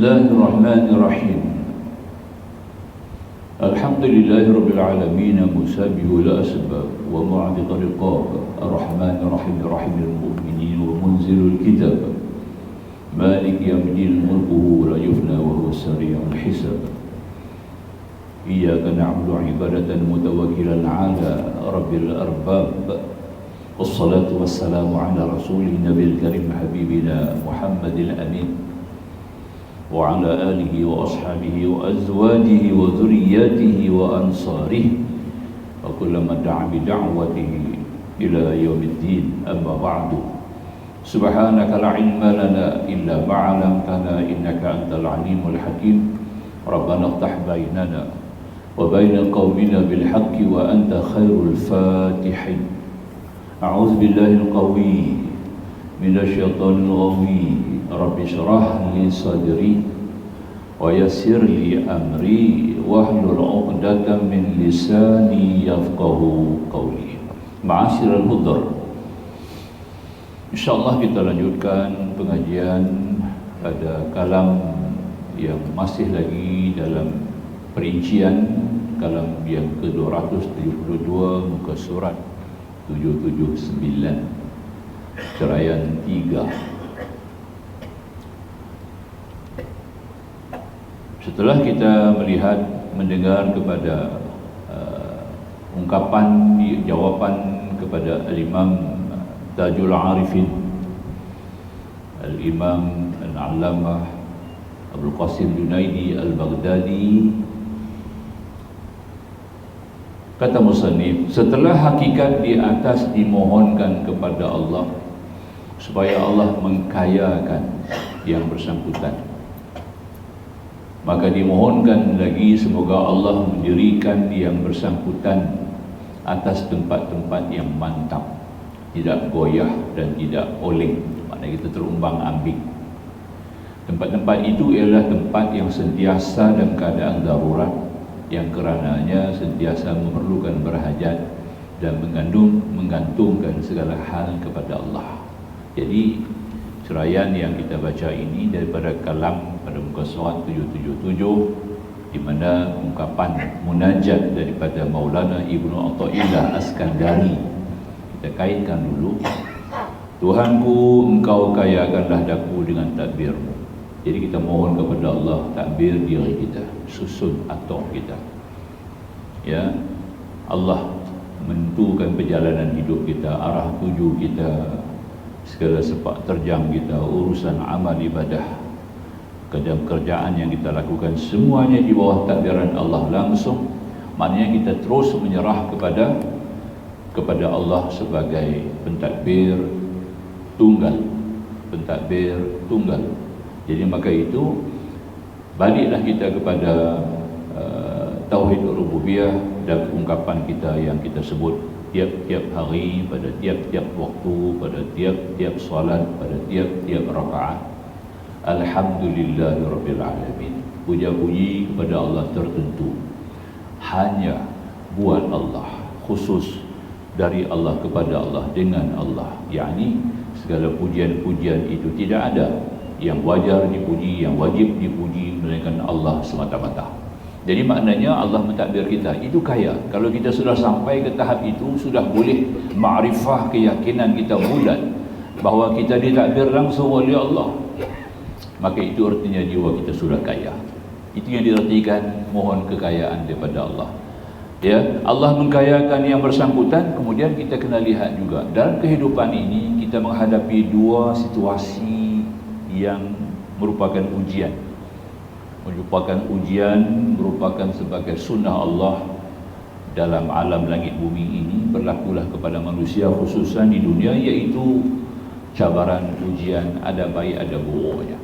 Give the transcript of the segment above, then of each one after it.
Bismillahirrahmanirrahim. Alhamdulillahirabbil alamin musabbihu la asbab wa mu'adhiqul riqab arrahmanir rahim rahimil mu'minin wa munzilul kitab maliki yawmiddin mulkuhu la yufna wa huwa sari'ul hisab. Iyyaka na'budu ibadatan mutawakkilan 'ala rabbil arbab. Wassalatu wassalamu ala rasulih nabiyil karim habibina Muhammadil amin wa ala alihi wa ashabihi wa azwajihi wa dhurriyyatihi wa ansarihi wa kullama da'a bi da'watihi ila yaumiddin. Amma ba'du. Subhanaka la ilma lana illa ma 'allamtana innaka antal alimul hakim. Rabbana iftah bainana wa baina qaumina bil haqqi wa anta khairul fatihin. A'udzu billahil qawi minasyaitonir ghawwi. Rabbi syrah li sadri wa yassir li amri wahlul 'uqdatam min lisani yafqahu qawli. Ma'asyiral hudhur, insyaallah kita lanjutkan pengajian pada kalam yang masih lagi dalam perincian kalam yang ke-272 muka surat 779 ceraian 3. Setelah kita mendengar kepada ungkapan jawapan kepada Al-Imam Tajul Arifin, Al-Imam Al-Allamah Abdul Qasim Junaidi Al-Baghdadi, kata musannif, setelah hakikat di atas dimohonkan kepada Allah supaya Allah mengkayakan yang bersangkutan, maka dimohonkan lagi semoga Allah mendirikan yang bersangkutan atas tempat-tempat yang mantap, tidak goyah dan tidak oleng, maknanya kita terumbang ambing. Tempat-tempat itu ialah tempat yang sentiasa dalam keadaan darurat, yang kerananya sentiasa memerlukan berhajat dan menggantungkan segala hal kepada Allah. Jadi ceraian yang kita baca ini daripada kalam pada muka surat 777, di mana ungkapan munajat daripada Maulana Ibnu Athaillah Askandari. Kita kaitkan dulu, Tuhanku, Engkau kayakanlah daku dengan takbir-Mu. Jadi kita mohon kepada Allah takbir diri kita, susun atok kita. Ya, Allah menentukan perjalanan hidup kita, arah tuju kita, segala sepak terjang kita, urusan amal ibadah, kerjaan yang kita lakukan, semuanya di bawah takdiran Allah langsung. Maknanya kita terus menyerah kepada Allah sebagai pentadbir tunggal, pentadbir tunggal. Jadi maka itu baliklah kita kepada tauhid rububiyah dan ungkapan kita yang kita sebut tiap-tiap hari, pada tiap-tiap waktu, pada tiap-tiap salat, pada tiap-tiap rakaat. Alhamdulillahirabbil alamin. Puja-puji kepada Allah tertentu, hanya buat Allah, khusus dari Allah kepada Allah, dengan Allah. yakni segala pujian-pujian itu tidak ada yang wajar dipuji, yang wajib dipuji, melainkan Allah semata-mata. Jadi maknanya Allah mentakdir kita itu kaya. Kalau kita sudah sampai ke tahap itu, sudah boleh ma'rifah, keyakinan kita bulat bahawa kita ditakdir langsung oleh Allah, maka itu artinya jiwa kita sudah kaya. Itu yang diartikan mohon kekayaan daripada Allah. Ya, Allah mengkayakan yang bersangkutan. Kemudian kita kena lihat juga dalam kehidupan ini kita menghadapi dua situasi yang merupakan ujian. Merupakan sebagai sunnah Allah dalam alam langit bumi ini, berlakulah kepada manusia khususan di dunia, iaitu cabaran, ujian, ada baik ada buruknya.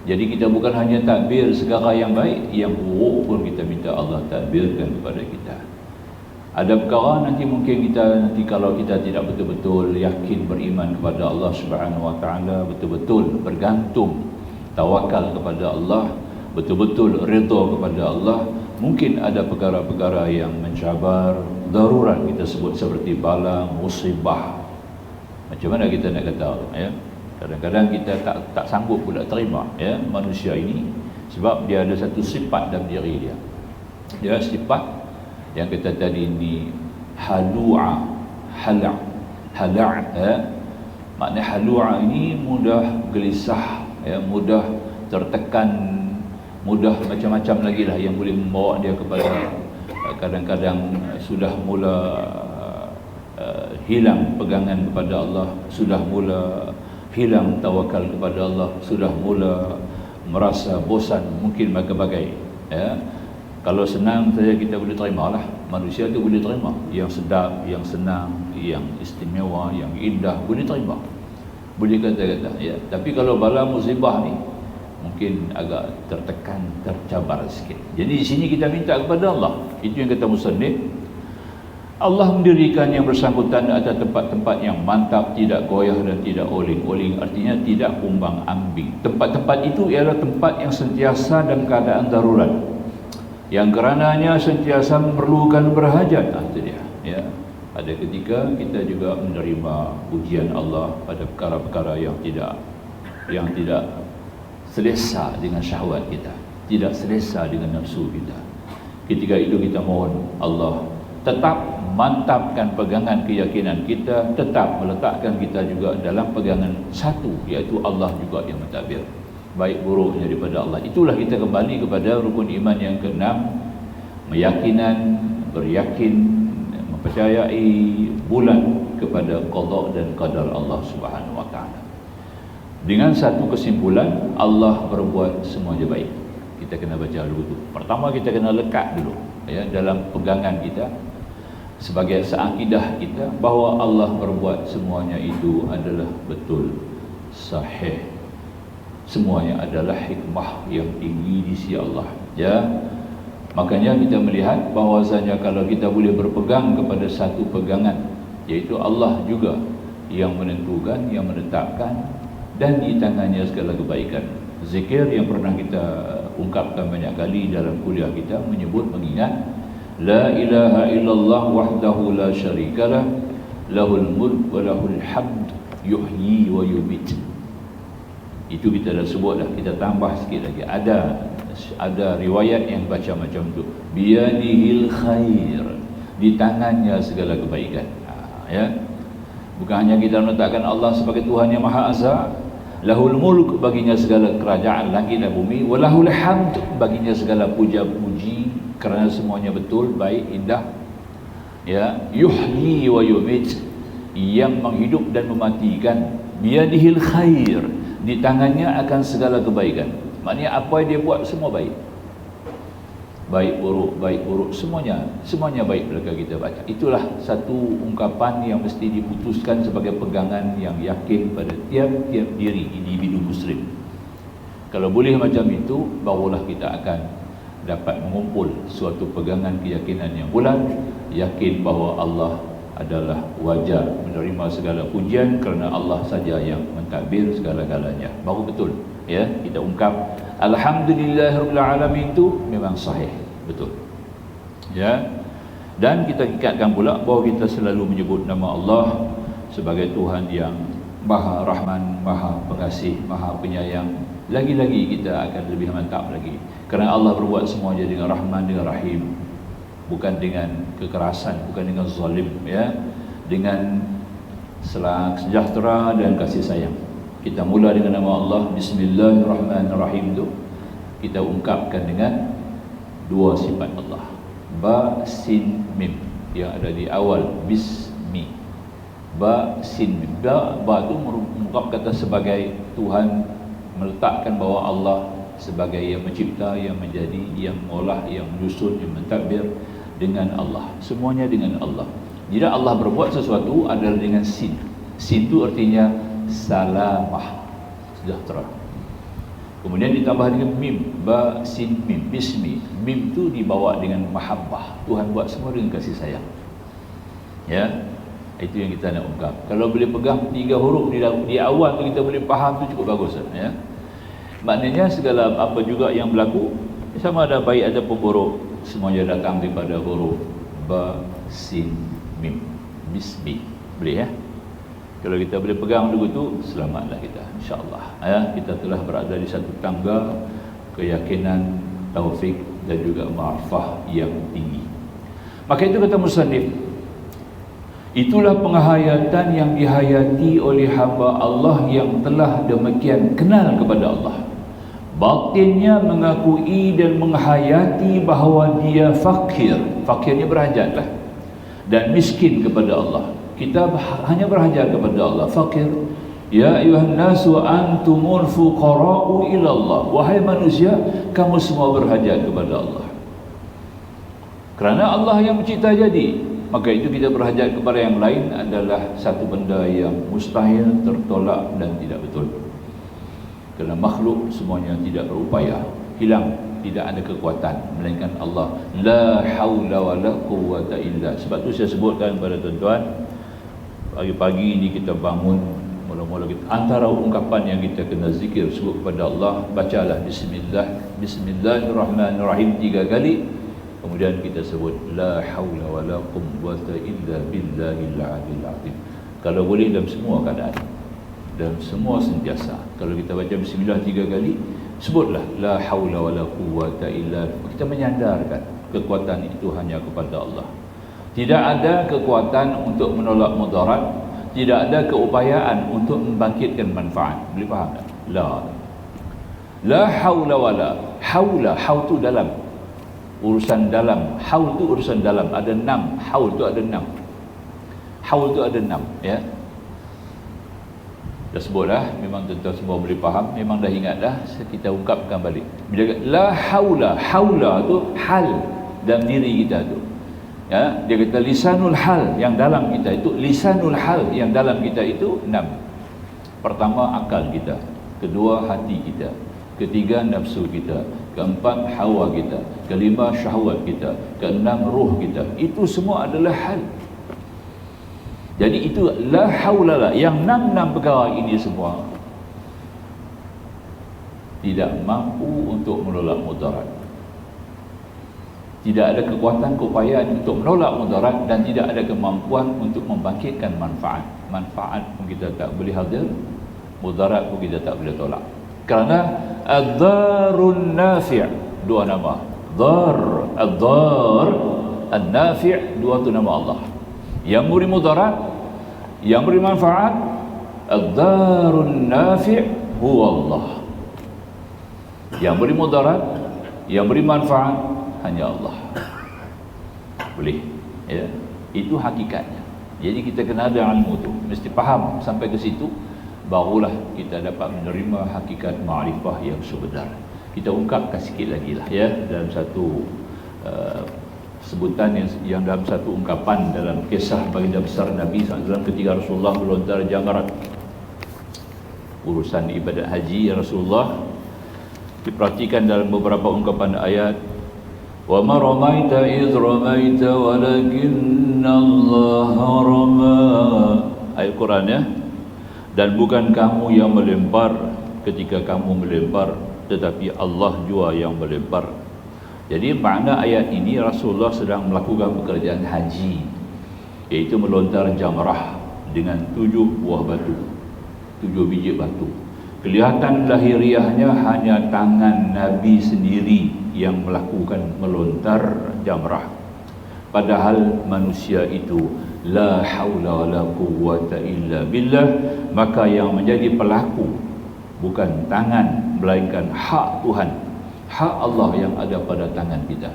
Jadi kita bukan hanya takbir segala yang baik, yang buruk pun kita minta Allah takbirkan kepada kita. Ada perkara nanti mungkin nanti kalau kita tidak betul-betul yakin beriman kepada Allah Subhanahu Wa Taala, betul-betul bergantung, tawakal kepada Allah, betul-betul redha kepada Allah, mungkin ada perkara-perkara yang mencabar, darurat kita sebut seperti bala, musibah. Macam mana kita nak kata, ya? Kadang-kadang kita tak sanggup pula terima, ya, manusia ini Sebab dia ada satu sifat dalam diri dia. Dia sifat yang kita tadi ni halu'a, makna halu'a ini mudah gelisah, mudah tertekan, mudah macam-macam lagi lah yang boleh membawa dia kepada kadang-kadang sudah mula hilang pegangan kepada Allah, sudah mula hilang tawakal kepada Allah, sudah mula merasa bosan, mungkin bagai-bagai. Kalau senang saja kita boleh terima lah, manusia tu boleh terima yang sedap, yang senang, yang istimewa, yang indah, boleh terima, boleh kata-kata. Tapi kalau bala musibah ni mungkin agak tertekan, tercabar sikit. Jadi di sini kita minta kepada Allah. Itu yang kata musannif, Allah mendirikan yang bersangkutan atas tempat-tempat yang mantap, tidak goyah dan tidak oling-oling, artinya tidak kumbang ambing. Tempat-tempat itu ialah tempat yang sentiasa dalam keadaan darurat, yang kerananya sentiasa memerlukan berhajat. Itu dia. Ada ketika kita juga menerima ujian Allah pada perkara-perkara yang tidak selesa dengan syahwat kita, tidak selesa dengan nafsu kita. Ketika itu kita mohon Allah tetap mantapkan pegangan keyakinan kita, tetap meletakkan kita juga dalam pegangan satu, iaitu Allah juga yang mentadbir baik buruknya daripada Allah. Itulah kita kembali kepada rukun iman yang keenam, meyakinan, beryakin, mempercayai bulat kepada qada dan qadar Allah Subhanahu wa taala. Dengan satu kesimpulan, Allah berbuat semuanya baik. Kita kena baca dulu tu. Pertama kita kena lekat dulu dalam pegangan kita sebagai seakidah kita bahawa Allah berbuat semuanya itu adalah betul, sahih. Semuanya adalah hikmah yang tinggi di sisi Allah. Makanya kita melihat bahawasanya kalau kita boleh berpegang kepada satu pegangan, iaitu Allah juga yang menentukan, yang menetapkan, dan di tangannya segala kebaikan. Zikir yang pernah kita ungkapkan banyak kali dalam kuliah kita menyebut, mengingat La ilaha illallah wahdahu la syarikalah, lahul mulk wa lahul hamd, yuhyi wa yumit. Itu kita dah sebut dah, kita tambah sikit lagi. Ada riwayat yang baca macam tu, biyadihil khair, di tangannya segala kebaikan. Bukan hanya kita meletakkan Allah sebagai Tuhan yang Maha Esa, lahul mulk, baginya segala kerajaan langit dan bumi, walahul hamd, baginya segala puja-puji kerana semuanya betul, baik, indah. Yuhyi wa yumit, yang menghidup dan mematikan. Biyadihil khair, di tangannya akan segala kebaikan. Maknanya apa yang dia buat semua baik. Baik buruk, semuanya baik bila kita baca. Itulah satu ungkapan yang mesti diputuskan sebagai pegangan yang yakin pada tiap-tiap diri individu muslim. Kalau boleh macam itu, barulah kita akan dapat mengumpul suatu pegangan keyakinan yang bulat, yakin bahawa Allah adalah wajar menerima segala pujian kerana Allah saja yang mentadbir segala-galanya. Baru betul kita ungkap alhamdulillahirabbil alamin, itu memang sahih, betul. Dan kita ikatkan pula bahawa kita selalu menyebut nama Allah sebagai Tuhan yang Maha Rahman, Maha Pengasih, Maha Penyayang. Lagi-lagi kita akan lebih mantap lagi, kerana Allah berbuat semuanya dengan Rahman, dengan Rahim, bukan dengan kekerasan, bukan dengan zalim, dengan sejahtera dan kasih sayang. Kita mula dengan nama Allah, Bismillahirrahmanirrahim, tu kita ungkapkan dengan dua sifat Allah, ba, sin, mim, yang ada di awal bismi. Ba, sin, mim. Ba tu mengungkap kata sebagai Tuhan, meletakkan bahawa Allah sebagai yang mencipta, yang menjadi, yang mengolah, yang menyusun, yang mentadbir, dengan Allah. Semuanya dengan Allah. Jika Allah berbuat sesuatu adalah dengan sin. Sin itu artinya salamah, sejahtera. Kemudian ditambah dengan mim, ba, sin, mim, bismi. Mim itu dibawa dengan mahabbah. Tuhan buat semua dengan kasih sayang. Itu yang kita nak ungkap. Kalau boleh pegang 3 huruf di awal tu, kita boleh faham, tu cukup bagus. Maknanya segala apa juga yang berlaku, sama ada baik ataupun buruk, semuanya datang daripada huruf ba, sin, mim, bismi. Boleh Kalau kita boleh pegang dulu tu, selamatlah kita, insya-Allah. Kita telah berada di satu tangga keyakinan, taufik dan juga ma'rifah yang tinggi. Maka itu kata musannif, itulah penghayatan yang dihayati oleh hamba Allah yang telah demikian kenal kepada Allah. Batinnya mengakui dan menghayati bahawa dia fakir. Fakirnya berhajat lah. Dan miskin kepada Allah. Kita hanya berhajat kepada Allah. Fakir. Ya ayuhan nasu antumul fuqara'u ilallah. Wahai manusia, kamu semua berhajat kepada Allah. Kerana Allah yang mencipta jadi, maka itu kita berhajat kepada yang lain adalah satu benda yang mustahil, tertolak dan tidak betul. Kerana makhluk semuanya tidak berupaya, hilang, tidak ada kekuatan melainkan Allah. La haula wa la quwwata illa. Sebab tu saya sebutkan kepada tuan-tuan, pagi-pagi ni kita bangun, mula-mula kita, antara ungkapan yang kita kena zikir sebut kepada Allah, bacalah Bismillahirrahmanirrahim 3 kali. Kemudian kita sebut la haula wala quwwata illa billahil aliyil azim. Kalau boleh dalam semua keadaan, dalam semua sentiasa. Kalau kita baca bismillah 3 kali, sebutlah la haula wala quwwata illa. Kita menyandarkan kekuatan itu hanya kepada Allah. Tidak ada kekuatan untuk menolak mudarat, tidak ada keupayaan untuk membangkitkan manfaat. Boleh faham tak? La haula wala. Haula, haul tu dalam, urusan dalam. Haul tu urusan dalam, ada 6. Haul tu ada 6. Haul tu ada 6, ya. Dah sebut dah, memang tuan-tuan semua boleh faham, memang dah ingat dah, kita ungkapkan balik. Bila la haula, haula tu hal dalam diri kita tu. Ya, dia kata lisanul hal yang dalam kita itu, lisanul hal yang dalam kita itu 6. Pertama akal kita, kedua hati kita, ketiga nafsu kita, keempat hawa kita, kelima syahwat kita, keenam ruh kita. Itu semua adalah hal. Jadi itu la haula la, yang 6 perkara ini semua tidak mampu untuk menolak mudarat. Tidak ada kekuatan keupayaan untuk menolak mudarat dan tidak ada kemampuan untuk membangkitkan manfaat. Manfaat pun kita tak boleh hadir, mudarat pun kita tak boleh tolak. Kerana ad-darun nafi', 2 nama. Dar, ad-dar, an-nafi', 2 tu nama Allah. Yang beri mudarat, yang beri manfaat, ad-darun nafi' huwa Allah. Yang beri mudarat, yang beri manfaat hanya Allah. Boleh, ya. Itu hakikatnya. Jadi kita kena ada ilmu tu, mesti faham sampai ke situ, barulah kita dapat menerima hakikat ma'rifah yang sebenar. Kita ungkapkan sikit lagi lah, ya, dalam satu sebutan yang dalam satu ungkapan dalam kisah baginda besar Nabi SAW ketika Rasulullah melontar jamrat urusan ibadat haji Rasulullah. Diperhatikan dalam beberapa ungkapan ayat, wa ma ramaita idh ramaita walakinna Allah rama. Ayat Quran, ya. Dan bukan kamu yang melempar ketika kamu melempar, tetapi Allah jua yang melempar. Jadi makna ayat ini Rasulullah sedang melakukan pekerjaan haji, iaitu melontar jamrah dengan 7 buah batu, 7 biji batu. Kelihatan lahiriahnya hanya tangan Nabi sendiri yang melakukan melontar jamrah. Padahal manusia itu la haula wala quwwata illa billah, maka yang menjadi pelaku bukan tangan melainkan hak Tuhan, hak Allah yang ada pada tangan kita.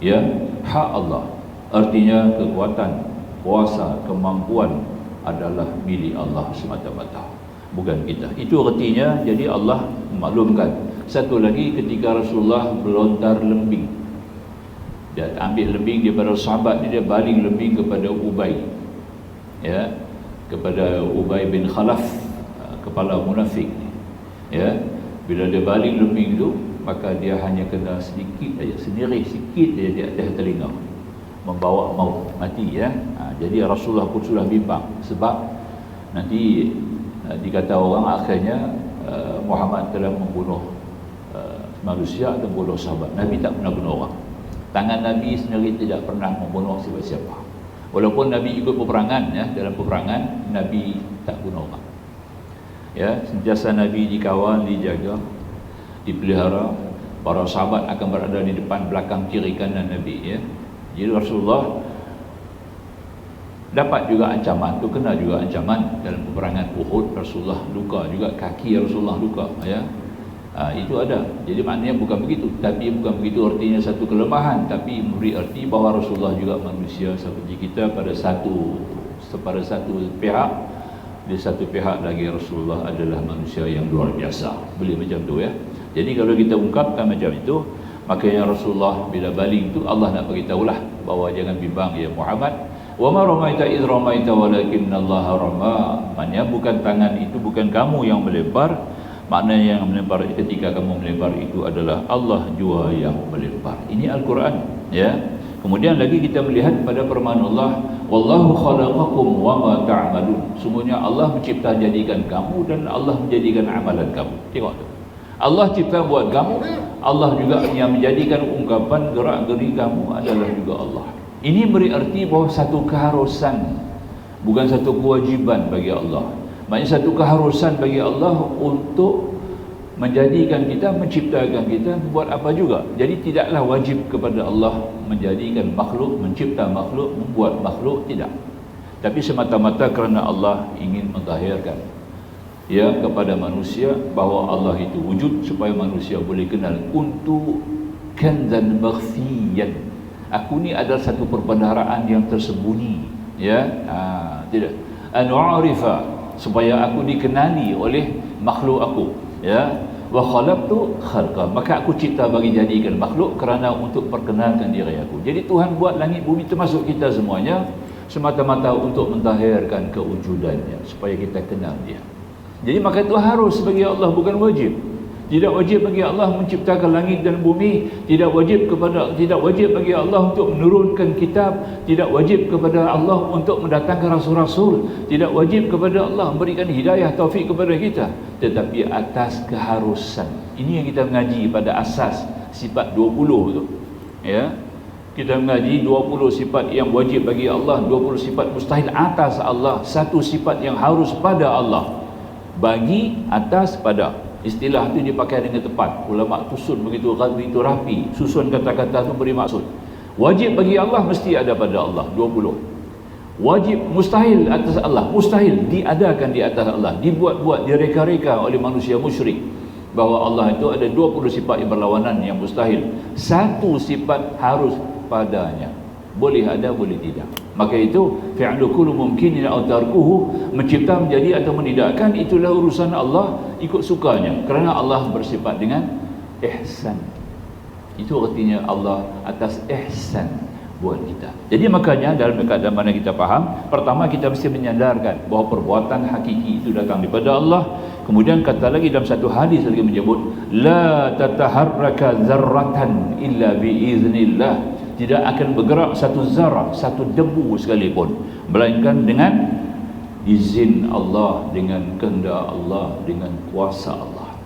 Ya, hak Allah. Artinya kekuatan, kuasa, kemampuan adalah milik Allah semata-mata, bukan kita. Itu artinya, jadi Allah memaklumkan. Satu lagi, ketika Rasulullah melontar lembing, dia ambil lembing daripada sahabat ni, dia baling lembing kepada Ubay, ya, kepada Ubay bin Khalaf, kepala munafik, ya. Bila dia baling lembing itu, maka dia hanya kena sedikit saja, sendiri sikit saja di atas telinga, membawa maut, mati, ya. Jadi Rasulullah pun sudah bimbang, sebab nanti dikata orang akhirnya Muhammad telah membunuh manusia dan membunuh sahabat. Nabi tak pernah bunuh orang. Tangan Nabi sendiri tidak pernah membunuh siapa-siapa. Walaupun Nabi ikut peperangan, ya, dalam peperangan Nabi tak bunuh orang. Ya, sentiasa Nabi dikawal, dijaga, dipelihara Para sahabat akan berada di depan, belakang, kiri, kanan Nabi, ya. Jadi Rasulullah dapat juga ancaman, tu kena juga ancaman dalam peperangan Uhud. Rasulullah luka juga, kaki Rasulullah luka, ya. Itu ada. Jadi maknanya bukan begitu, tapi bukan begitu artinya satu kelemahan, tapi memberi arti bahawa Rasulullah juga manusia seperti kita pada satu pihak. Di satu pihak lagi Rasulullah adalah manusia yang luar biasa. Boleh macam tu, ya. Jadi kalau kita ungkapkan macam itu, makanya Rasulullah bila baling tu Allah nak beritahulah bahawa jangan bimbang ya Muhammad. Wa ma ramaita id ramaita walakinallaha rama. Maknanya bukan tangan itu, bukan kamu yang melempar. Maknanya yang melempar ketika kamu melempar itu adalah Allah jua yang melempar. Ini Al-Quran, ya. Kemudian lagi kita melihat pada firman Allah, wallahu khalaqakum wa ma ta'malun. Semuanya Allah mencipta jadikan kamu dan Allah menjadikan amalan kamu. Tengok tu. Allah cipta buat kamu, Allah juga yang menjadikan ungkapan gerak-geri kamu adalah juga Allah. Ini beri arti bahawa satu keharusan, bukan satu kewajiban bagi Allah. Maksudnya satu keharusan bagi Allah untuk menjadikan kita, menciptakan kita, buat apa juga. Jadi tidaklah wajib kepada Allah menjadikan makhluk, mencipta makhluk, membuat makhluk, tidak. Tapi semata-mata kerana Allah ingin mentahirkan, ya, kepada manusia bahawa Allah itu wujud supaya manusia boleh kenal kuntu kanzan makhfiyan. Aku ni adalah satu perbendaharaan yang tersembunyi, ya. Tidak. An u'rifa, supaya aku dikenali oleh makhluk aku, ya. Wa khalaqtu khalqa, maka aku cipta bagi jadikan makhluk kerana untuk perkenalkan diri aku. Jadi Tuhan buat langit bumi termasuk kita semuanya semata-mata untuk mentahirkan kewujudannya supaya kita kenal dia. Jadi maka itu harus bagi Allah, bukan wajib. Tidak wajib bagi Allah menciptakan langit dan bumi, tidak wajib bagi Allah untuk menurunkan kitab, tidak wajib kepada Allah untuk mendatangkan rasul-rasul, tidak wajib kepada Allah memberikan hidayah taufik kepada kita, tetapi atas keharusan. Ini yang kita mengaji pada asas sifat 20 tu, ya. Kita mengaji 20 sifat yang wajib bagi Allah, 20 sifat mustahil atas Allah, satu sifat yang harus pada Allah. Bagi, atas, pada. Istilah itu dipakai dengan tepat. Ulama susun begitu rapi, susun kata-kata itu beri maksud. Wajib bagi Allah mesti ada pada Allah 20. Wajib mustahil atas Allah, mustahil diadakan di atas Allah, dibuat-buat, direka-reka oleh manusia musyrik bahawa Allah itu ada 20 sifat yang berlawanan yang mustahil. Satu sifat harus padanya. Boleh ada, boleh tidak. Maka itu fi'lu kullu mumkinin aw tarkuhu, mencipta, menjadi atau menidakkan, itulah urusan Allah ikut sukanya, kerana Allah bersifat dengan ihsan. Itu artinya Allah atas ihsan buat kita. Jadi makanya dalam keadaan mana kita faham, pertama kita mesti menyandarkan bahawa perbuatan hakiki itu datang daripada Allah. Kemudian kata lagi dalam satu hadis lagi menyebut la tataharraka zarratan illa biiznillah, tidak akan bergerak satu zarah, satu debu sekalipun, melainkan dengan izin Allah, dengan kehendak Allah, dengan kuasa Allah.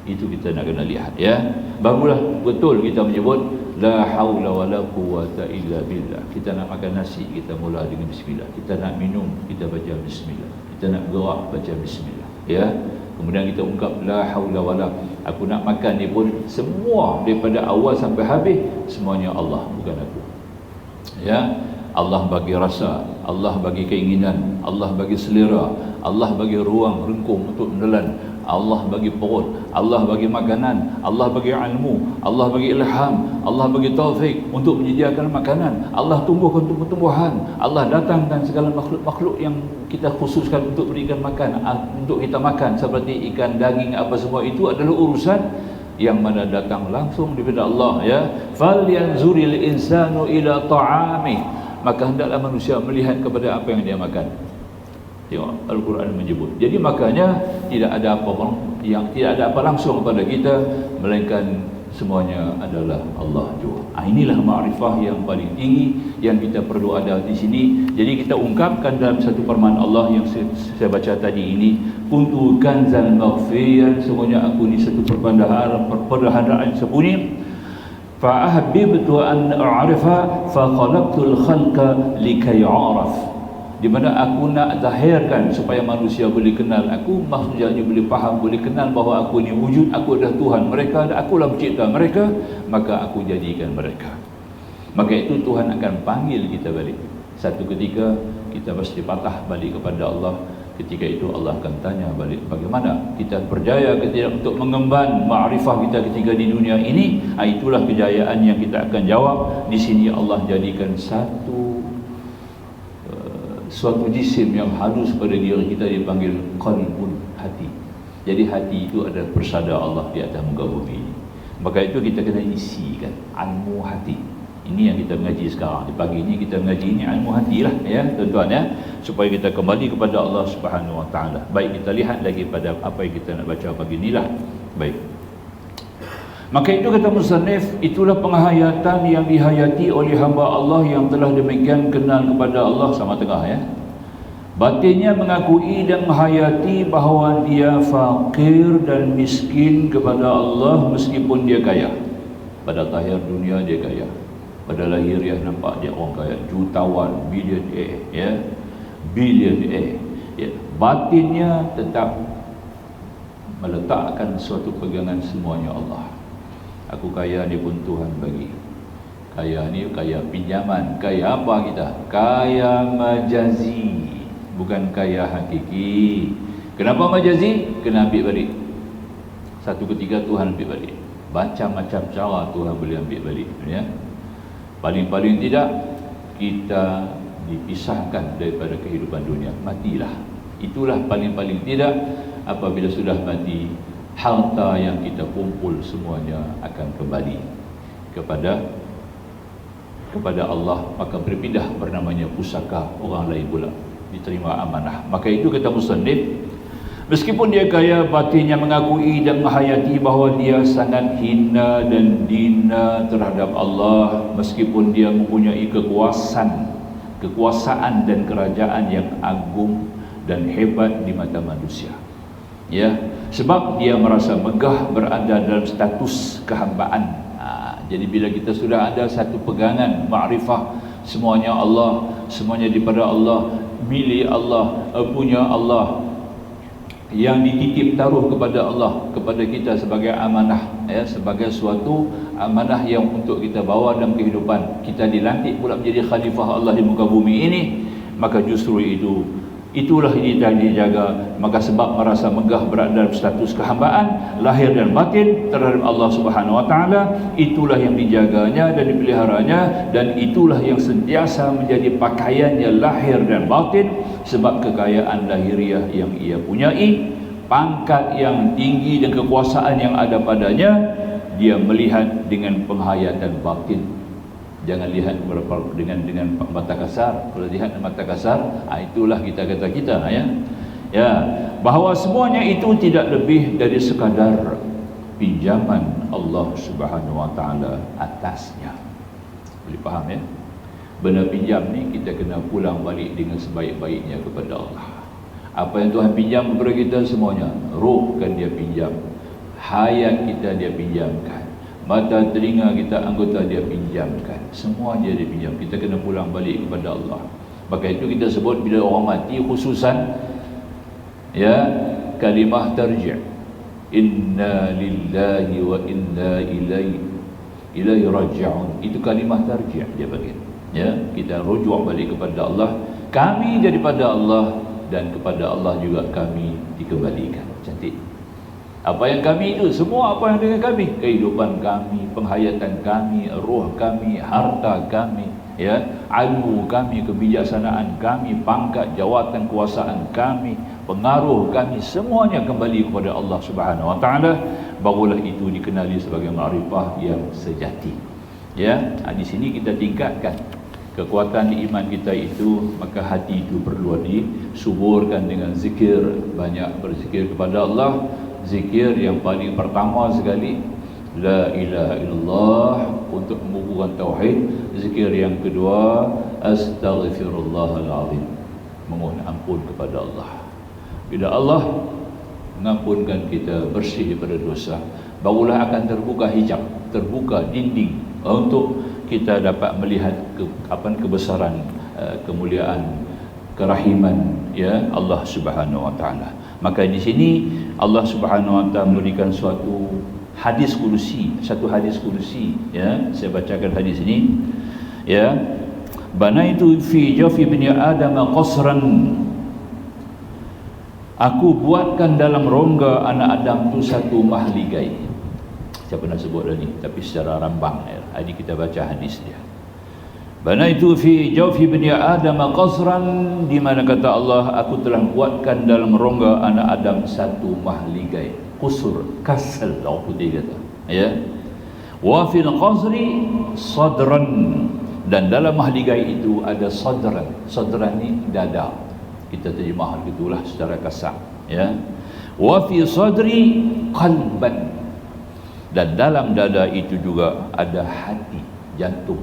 Itu kita nak kena lihat, ya. Barulah betul kita menyebut la haula wala quwata illa billah. Kita nak makan nasi, kita mula dengan bismillah. Kita nak minum, kita baca bismillah. Kita nak gerak, baca bismillah, ya. Kemudian kita ungkap la haula wala, aku nak makan ni pun semua daripada awal sampai habis semuanya Allah, bukan aku, ya. Allah bagi rasa, Allah bagi keinginan, Allah bagi selera, Allah bagi ruang rengkuh untuk menelan, Allah bagi perut, Allah bagi makanan, Allah bagi ilmu, Allah bagi ilham, Allah bagi taufik untuk menyediakan makanan, Allah tumbuhkan tumbuh-tumbuhan, Allah datangkan segala makhluk-makhluk yang kita khususkan untuk berikan makan, untuk kita makan, seperti ikan, daging, apa semua itu adalah urusan yang mana datang langsung daripada Allah, ya. Falyanzuril insanu ila ta'amih, maka hendaklah manusia melihat kepada apa yang dia makan. Tengok Al-Quran menyebut. Jadi makanya tidak ada apa langsung kepada kita, melainkan semuanya adalah Allah juga. Inilah ma'rifah yang paling tinggi yang kita perlu ada di sini. Jadi kita ungkapkan dalam satu firman Allah yang saya baca tadi ini, kuntu kanzan maghfiyan, semuanya aku ni satu perbendaharaan sembunyi. Fa'ahbibtu an a'rifa fa khalaqtul khalqa likay 'araf. di mana aku nak zahirkan supaya manusia boleh kenal aku, maksudnya boleh faham, boleh kenal bahawa aku ni wujud, aku adalah Tuhan mereka, akulah pencipta mereka, maka aku jadikan mereka. Maka itu Tuhan akan panggil kita balik. Satu ketika kita pasti patah balik kepada Allah. Ketika itu Allah akan tanya balik, bagaimana kita berjaya ke tidak untuk mengemban ma'rifah kita ketika di dunia ini. Itulah kejayaan yang kita akan jawab. Di sini Allah jadikan suatu jisim yang halus pada diri kita, dipanggil qalbun, hati. Jadi hati itu adalah persada Allah di atas muka bumi ini. Maka itu kita kena isikan ilmu hati. Ini yang kita mengaji sekarang. Di pagi ini kita mengaji ini ilmu hati lah, ya tuan-tuan, ya, supaya kita kembali kepada Allah Subhanahu Wa Taala. Baik, kita lihat lagi pada apa yang kita nak baca pagi inilah. Baik. Maka itu kata musannif, itulah penghayatan yang dihayati oleh hamba Allah yang telah demikian kenal kepada Allah. Sama tengah, ya. Batinnya mengakui dan menghayati bahawa dia fakir dan miskin kepada Allah meskipun dia kaya. Pada zahir dunia dia kaya, pada lahiriah nampak dia orang kaya, jutawan, bilionaire, ya, bilionaire, ya. Batinnya tetap meletakkan suatu pegangan semuanya Allah. Aku kaya ni pun Tuhan bagi. Kaya ni kaya pinjaman. Kaya apa kita? Kaya majazi, bukan kaya hakiki. Kenapa majazi? Kena ambil balik. Satu ketika Tuhan ambil balik. Macam-macam cara Tuhan boleh ambil balik, ya. Paling-paling tidak kita dipisahkan daripada kehidupan dunia, matilah. Itulah paling-paling tidak. Apabila sudah mati, harta yang kita kumpul semuanya akan kembali kepada Allah, maka berpindah bernamanya pusaka orang lain pula, diterima amanah. Maka itu kata musannif, meskipun dia kaya, batinnya mengakui dan menghayati bahawa dia sangat hina dan dina terhadap Allah, meskipun dia mempunyai kekuasaan dan kerajaan yang agung dan hebat di mata manusia, ya, sebab dia merasa megah berada dalam status kehambaan. Jadi bila kita sudah ada satu pegangan ma'rifah, semuanya Allah, semuanya daripada Allah, milik Allah, punya Allah, yang dititip taruh kepada Allah, kepada kita sebagai amanah, ya, sebagai suatu amanah yang untuk kita bawa dalam kehidupan. Kita dilantik pula menjadi khalifah Allah di muka bumi ini, maka justru itulah yang dijaga. Maka sebab merasa megah berada dalam status kehambaan lahir dan batin terhadap Allah Subhanahu Wa Taala, itulah yang dijaganya dan dipeliharanya, dan itulah yang sentiasa menjadi pakaiannya lahir dan batin. Sebab kekayaan lahiriah yang ia punyai, pangkat yang tinggi dan kekuasaan yang ada padanya, dia melihat dengan penghayatan batin. Jangan lihat dengan mata kasar. Kalau lihat dengan mata kasar, itulah kita kata kita, ya, bahawa semuanya itu tidak lebih dari sekadar pinjaman Allah Subhanahu Wa Taala atasnya. Boleh faham, ya? Benda pinjam ni kita kena pulang balik dengan sebaik-baiknya kepada Allah. Apa yang Tuhan pinjam kepada kita semuanya, roh kan dia pinjam, hayat kita dia pinjamkan, mata telinga kita anggota dia pinjamkan, semua dia pinjam. Kita kena pulang balik kepada Allah. Maka itu kita sebut bila orang mati khususan, ya, kalimah tarji', inna lillahi wa inna ilaihi raji'un. Itu kalimah tarji' dia bagi, ya, kita rujuk balik kepada Allah. Kami daripada Allah dan kepada Allah juga kami dikembalikan. Cantik. Apa yang kami itu, semua apa yang dengan kami, kehidupan kami, penghayatan kami, roh kami, harta kami, ya, ilmu kami, kebijaksanaan kami, pangkat, jawatan, kuasaan kami, pengaruh kami, semuanya kembali kepada Allah Subhanahu Wa Taala. Barulah itu dikenali sebagai ma'rifah yang sejati, ya. Di sini kita tingkatkan kekuatan iman kita itu. Maka hati itu perlu disuburkan dengan zikir, banyak berzikir kepada Allah. Zikir yang paling pertama sekali, la ilaha illallah, untuk mengukuhkan tauhid. Zikir yang kedua, astaghfirullahal azim, memohon ampun kepada Allah. Bila Allah mengampunkan kita, bersih daripada dosa, barulah akan terbuka hijab, terbuka dinding untuk kita dapat melihat kebesaran, kemuliaan, kerahiman ya Allah Subhanahu wa taala. Maka di sini Allah Subhanahu wa taala memberikan satu hadis kursi ya. Saya bacakan hadis ini ya. Banaitu fi jawfi ibni adam qasran, aku buatkan dalam rongga anak Adam tu satu mahligai. Saya pernah sebut dah ni, tapi secara rambang ya. Hari kita baca hadis dia. Banaitu fi jawfi ibni adam qasran, di mana kata Allah, aku telah buatkan dalam rongga anak Adam satu mahligai. Qusur, kasal orang putih kata ya. Wa fil qasri sadran, dan dalam mahligai itu ada sadran. Sadran ni dada, kita terjemah gitulah secara kasar ya. Wa fi sadri qalban, dan dalam dada itu juga ada hati, jantung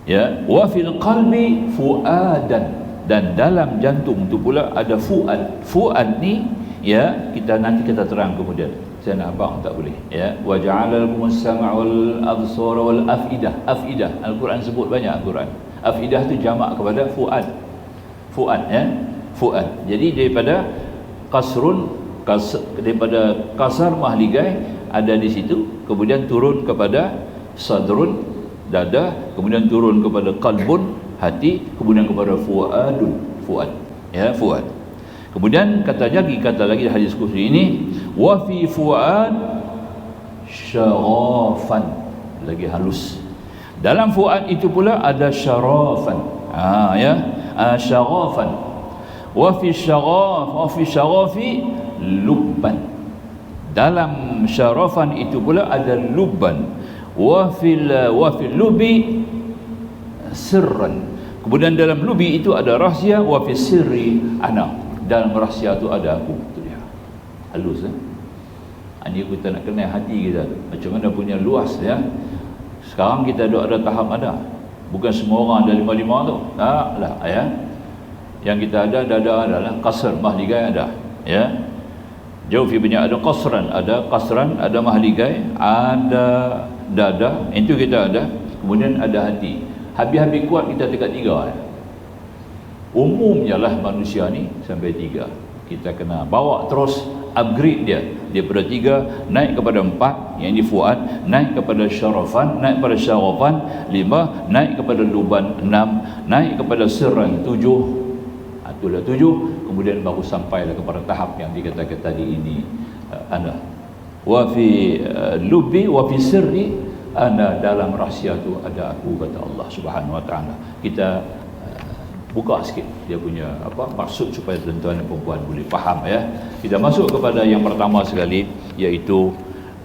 ya. Wa fil qalbi fuadan, dan dalam jantung itu pula ada fuad. Fuad ni ya, nanti kita terang kemudian. Saya nak abang tak boleh ya. Wa ja'ala lakumus sam'a wal absara wal afidah. Afidah Al-Quran sebut banyak. Al-Quran afidah tu jamak kepada fuad. Fuad ya, fuad. Jadi daripada daripada kasar mahligai ada di situ, kemudian turun kepada sadrun dada, kemudian turun kepada qalbun hati, kemudian kepada fuadun fuad ya, fuad. Kemudian kata lagi hadis kursi ini, wa fi fuad syarafan, lagi halus. Dalam fuad itu pula ada syarafan ya, syarafan. Wa fi syarafi lubban, dalam syarafan itu pula ada lubban. Wa fil lubi sirran, kemudian dalam lubi itu ada rahsia. Wa fi sirri ana, dalam rahsia tu ada aku. Tu dia halus Ini kita nak kenal hati kita macam mana punya luas ya. Sekarang kita ada tahap ada, bukan semua orang ada 5 tu, tak lah ya. Yang kita ada dada adalah qasr, mahligai ada ya. Jawfi ibni ada qasran, ada mahligai, ada dada, itu kita ada. Kemudian ada hati. Habis-habis kuat kita dekat 3 ya. Umumnya lah manusia ni sampai 3. Kita kena bawa terus, upgrade dia daripada 3 naik kepada 4, yang ini fuad, naik kepada syarafan, naik kepada syarafan 5, naik kepada luban 6, naik kepada sirran 7. Itulah 7. Kemudian baru sampailah kepada tahap yang dikatakan tadi ini ana. Wa fi lubi wa fi sirri ana, dalam rahsia tu ada aku, kata Allah Subhanahu wa taala. Kita buka sikit dia punya maksud supaya tuan-tuan dan puan boleh faham ya. Kita masuk kepada yang pertama sekali, iaitu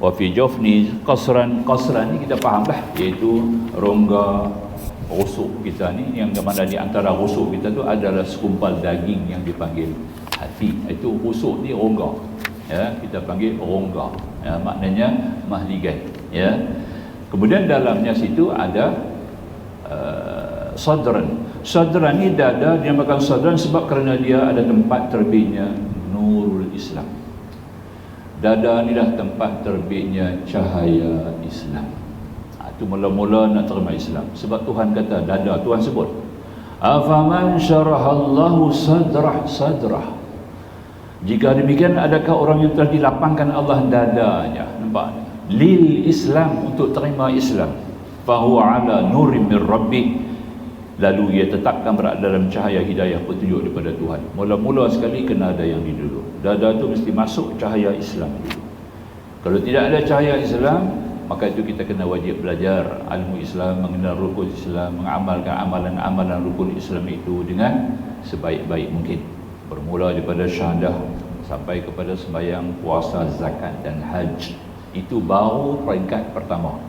wa fi jawfni qasran. Qasran ni kita faham dah, iaitu rongga rusuk kita ni, yang mana di antara rusuk kita tu adalah segumpal daging yang dipanggil hati. Itu rusuk ni rongga ya, kita panggil rongga ya, maknanya mahligai ya. Kemudian dalamnya situ ada sadran. Sadran ni dada, dinamakan sadran sebab kerana dia ada tempat terbitnya nurul Islam. Dada ni dah tempat terbitnya cahaya Islam. Itu mula-mula nak terima Islam. Sebab Tuhan kata dada, Tuhan sebut afaman syarahallahu sadrah. Jika demikian, adakah orang yang telah dilapangkan Allah dadanya, nampak, lil Islam, untuk terima Islam, fahuwa ala nurim min rabbih, lalu ia tetapkan berada dalam cahaya hidayah petunjuk daripada Tuhan. Mula-mula sekali kena ada yang di dulu. Dada tu mesti masuk cahaya Islam dulu. Kalau tidak ada cahaya Islam, maka itu kita kena wajib belajar ilmu Islam, mengenal rukun Islam, mengamalkan amalan-amalan rukun Islam itu dengan sebaik-baik mungkin. Bermula daripada syahadah sampai kepada sembahyang, puasa, zakat dan haji. Itu baru peringkat pertama.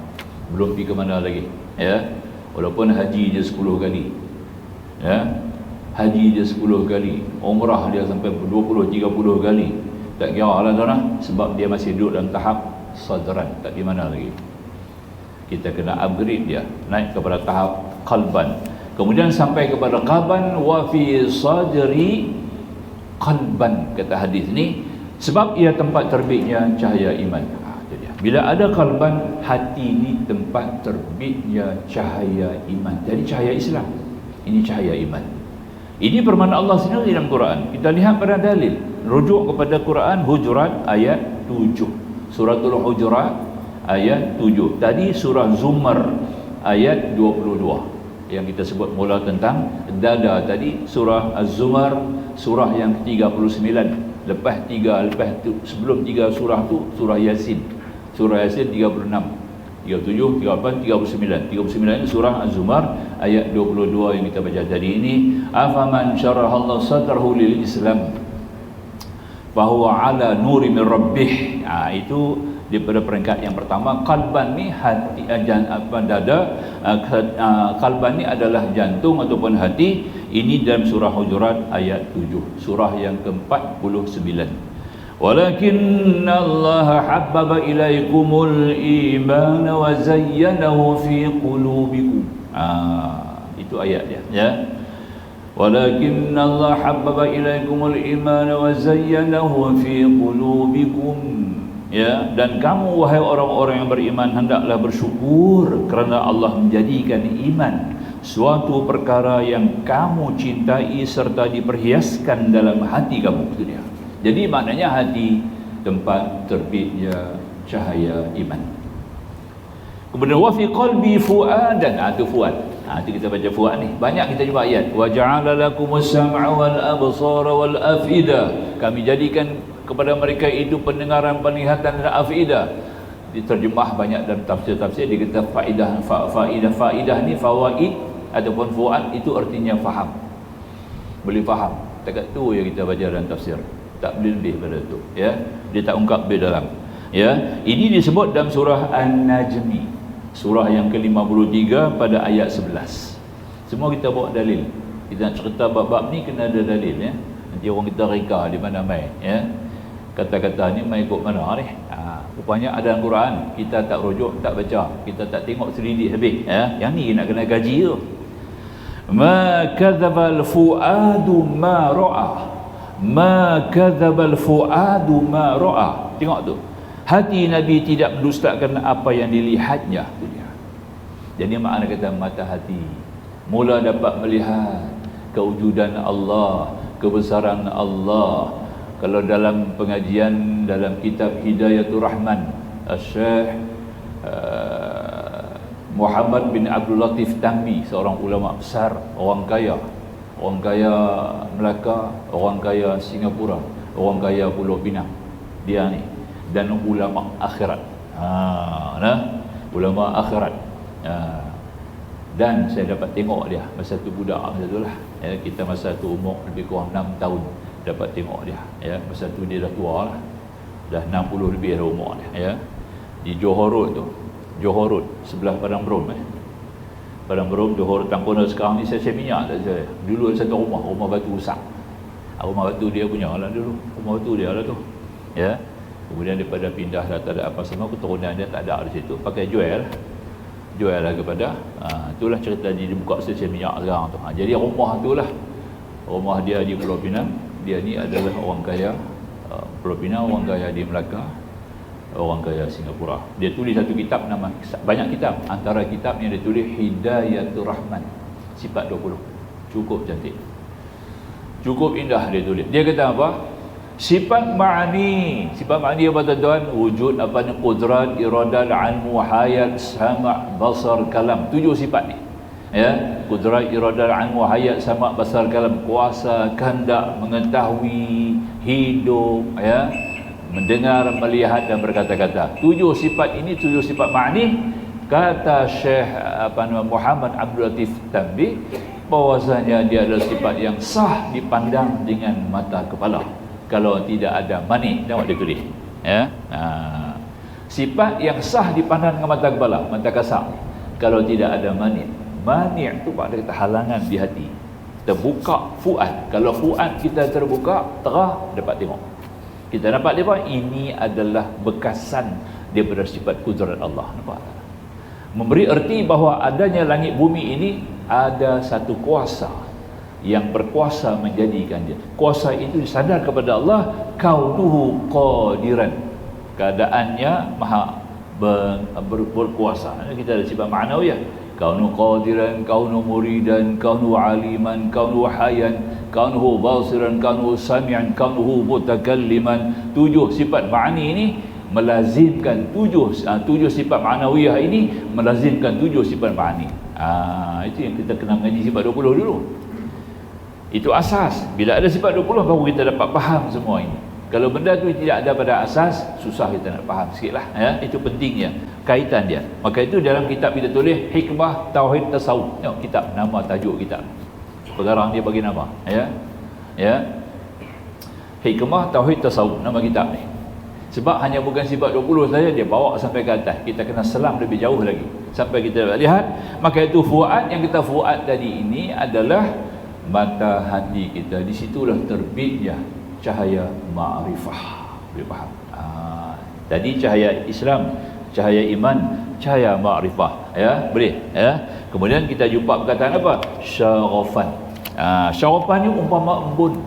Belum pergi ke mana lagi ya. Walaupun haji dia 10 kali ya, haji dia 10 kali, umrah dia sampai 20-30 kali, tak kira lah tuan, sebab dia masih duduk dalam tahap sadran, tak di mana lagi. Kita kena upgrade dia, naik kepada tahap qalban, kemudian sampai kepada qalban. Wa fi sadri qalban, kata hadis ni, sebab ia tempat terbitnya cahaya iman. Bila ada qalban, hati ni tempat terbitnya cahaya iman, jadi cahaya Islam. Ini cahaya iman. Ini firman Allah sendiri dalam Quran. Kita lihat pada dalil. Rujuk kepada Quran Hujurat ayat 7. Suratul Hujurat ayat 7. Tadi surah Zumar ayat 22. Yang kita sebut mula tentang dada tadi, surah Az-Zumar, surah yang ke-39. Sebelum 3 surah tu surah Yasin. Surah Yasin 36. 37, 38, 39. 39 ini surah Az-Zumar ayat 22 yang kita baca tadi ini. Afaman syarahallahu sadrahu lil Islam fahuwa ala nuri min rabbih. Itu daripada peringkat yang pertama. Qalban ni hati, dada. Qalban ni adalah jantung ataupun hati. Ini dalam surah Hujurat ayat 7, surah yang ke-49. Walakinna Allah habbaba ilaikumul iman wa zayyanahu fi qulubikum. Itu ayat dia, ya. Walakinna Allah habbaba ilaikumul iman wa zayyanahu fi qulubikum. Ya, dan kamu wahai orang-orang yang beriman hendaklah bersyukur kerana Allah menjadikan iman suatu perkara yang kamu cintai serta diperhiaskan dalam hati kamu. Itu dia. Jadi maknanya hati tempat terbitnya cahaya iman. Kemudian wa fi qalbi fuadan, itu fuad. Itu kita baca fuad ni. Banyak kita jumpa ayat. Wa ja'ala lakumus sam'a wal absara wal afida. Kami jadikan kepada mereka itu pendengaran, penglihatan dan afidah. Diterjemah banyak dalam tafsir-tafsir, dia kata faidah ni fawaid ataupun fuad itu artinya faham. Boleh faham. Takat tu yang kita baca dalam tafsir. Tak boleh lebih pada tu, ya. Dia tak ungkap lebih dalam, ya. Ini disebut dalam surah An-Najmi, surah yang ke-53 pada ayat 11. Semua kita bawa dalil. Kita nak cerita bab-bab ni kena ada dalil, ya. Nanti orang kita reka di mana mai, ya. Kata-kata ni mai ikut mana ni? Rupanya ada dalam Quran, kita tak rujuk, tak baca, kita tak tengok selidik habis, ya. Yang ni nak kena gaji tu. Ma kadzabal fuadu ma ra'a. Ma kadzabal fuadu ma ra'a. Tengok tu. Hati Nabi tidak mendustakan apa yang dilihatnya. Jadi makna kata mata hati mula dapat melihat kewujudan Allah, kebesaran Allah. Kalau dalam pengajian dalam kitab Hidayatul Rahman, Syekh Muhammad bin Abdul Latif Tammi, seorang ulama besar, orang kaya Melaka, orang kaya Singapura, orang kaya Pulau Pinang, dia ni, dan ulama akhirat. Ulama akhirat. Dan saya dapat tengok dia masa tu budak masa tu lah, ya, kita masa tu umur lebih kurang 6 tahun dapat tengok dia, ya. Masa tu dia dah tua lah, dah 60 lebih dah umur dia, ya. Di Johor Road tu, Johor Road sebelah Padang Berom, Padang Berom, Johor Tangkona sekarang ni saya minyak tak saya. Dulu ada satu rumah batu rusak. Rumah batu dia punya lah dulu. Rumah batu dia lah tu. Ya. Kemudian daripada pindah dah tak ada apa semua, keturunan dia tak ada di situ. Pakai jual lah kepada itulah cerita dia buka stesen minyak sekarang tu. Jadi rumah itulah rumah dia di Pulau Pinang. Dia ni adalah orang kaya Pulau Pinang, orang kaya di Melaka, orang kaya Singapura. Dia tulis satu kitab, nama banyak kitab, antara kitab yang dia tulis Hidayatul Rahman, sifat 20. Cukup cantik, cukup indah dia tulis. Dia kata apa? Sifat ma'ani apa tuan-tuan? Wujud, apa ni? Qudrat, iradah, ilmu, hayat, sama', basar, kalam. 7 sifat ni, ya. Qudrat, iradah, ilmu, hayat, sama', basar, kalam. Kuasa, kehendak, mengetahui, hidup, ya, mendengar, melihat dan berkata-kata. 7 sifat ini, 7 sifat ma'ani. Kata Syekh Muhammad Abdul Latif Tammi, bahwasanya dia adalah sifat yang sah dipandang dengan mata kepala kalau tidak ada mani. Tengok dia tulis, ya. Sifat yang sah dipandang dengan mata kepala, mata kasar, kalau tidak ada mani. Mani itu pada kata halangan di hati. Terbuka fuad. Kalau fuad kita terbuka, terah dapat tengok. Kita dapat lihat ini adalah bekasan daripada sifat kudrat Allah. Nampak? Memberi erti bahawa adanya langit bumi ini ada satu kuasa yang berkuasa menjadikan dia. Kuasa itu disadar kepada Allah, kaunuhu qadiran, keadaannya maha berkuasa. Kita ada sifat ma'nawiyah. kaunu qadiran, kaunu muridan, kaunu aliman, kaunu hayan, kaunuhu basiran, kaunuhu sami'an, kaunuhu mutakalliman. 7 sifat ma'ani ini melazimkan 7 sifat ma'nawiyah ini melazimkan 7 sifat ma'ani. Itu yang kita kena mengaji sifat 20 dulu. Itu asas. Bila ada sifat 20 baru kita dapat faham semua ini. Kalau benda tu tidak ada pada asas, susah kita nak faham sikitlah, ya. Itu pentingnya kaitan dia. Maka itu dalam kitab kita tulis Hikmah Tauhid Tasawuf. Tengok kitab, nama tajuk kitab. Pengarang dia bagi nama, ya. Ya. Hikmah Tauhid Tasawuf nama kitab ni. Sebab hanya bukan sifat 20 saja dia bawa sampai ke atas. Kita kena selam lebih jauh lagi sampai kita lihat. Maka itu fuad yang kita fuad tadi ini adalah mata hati kita. Di situlah terbitnya cahaya ma'rifah. Boleh faham? Tadi cahaya Islam, cahaya iman, cahaya ma'rifah, ya, boleh, ya. Kemudian kita jumpa perkataan apa? Syarafan. Syarafan ni umpama embun,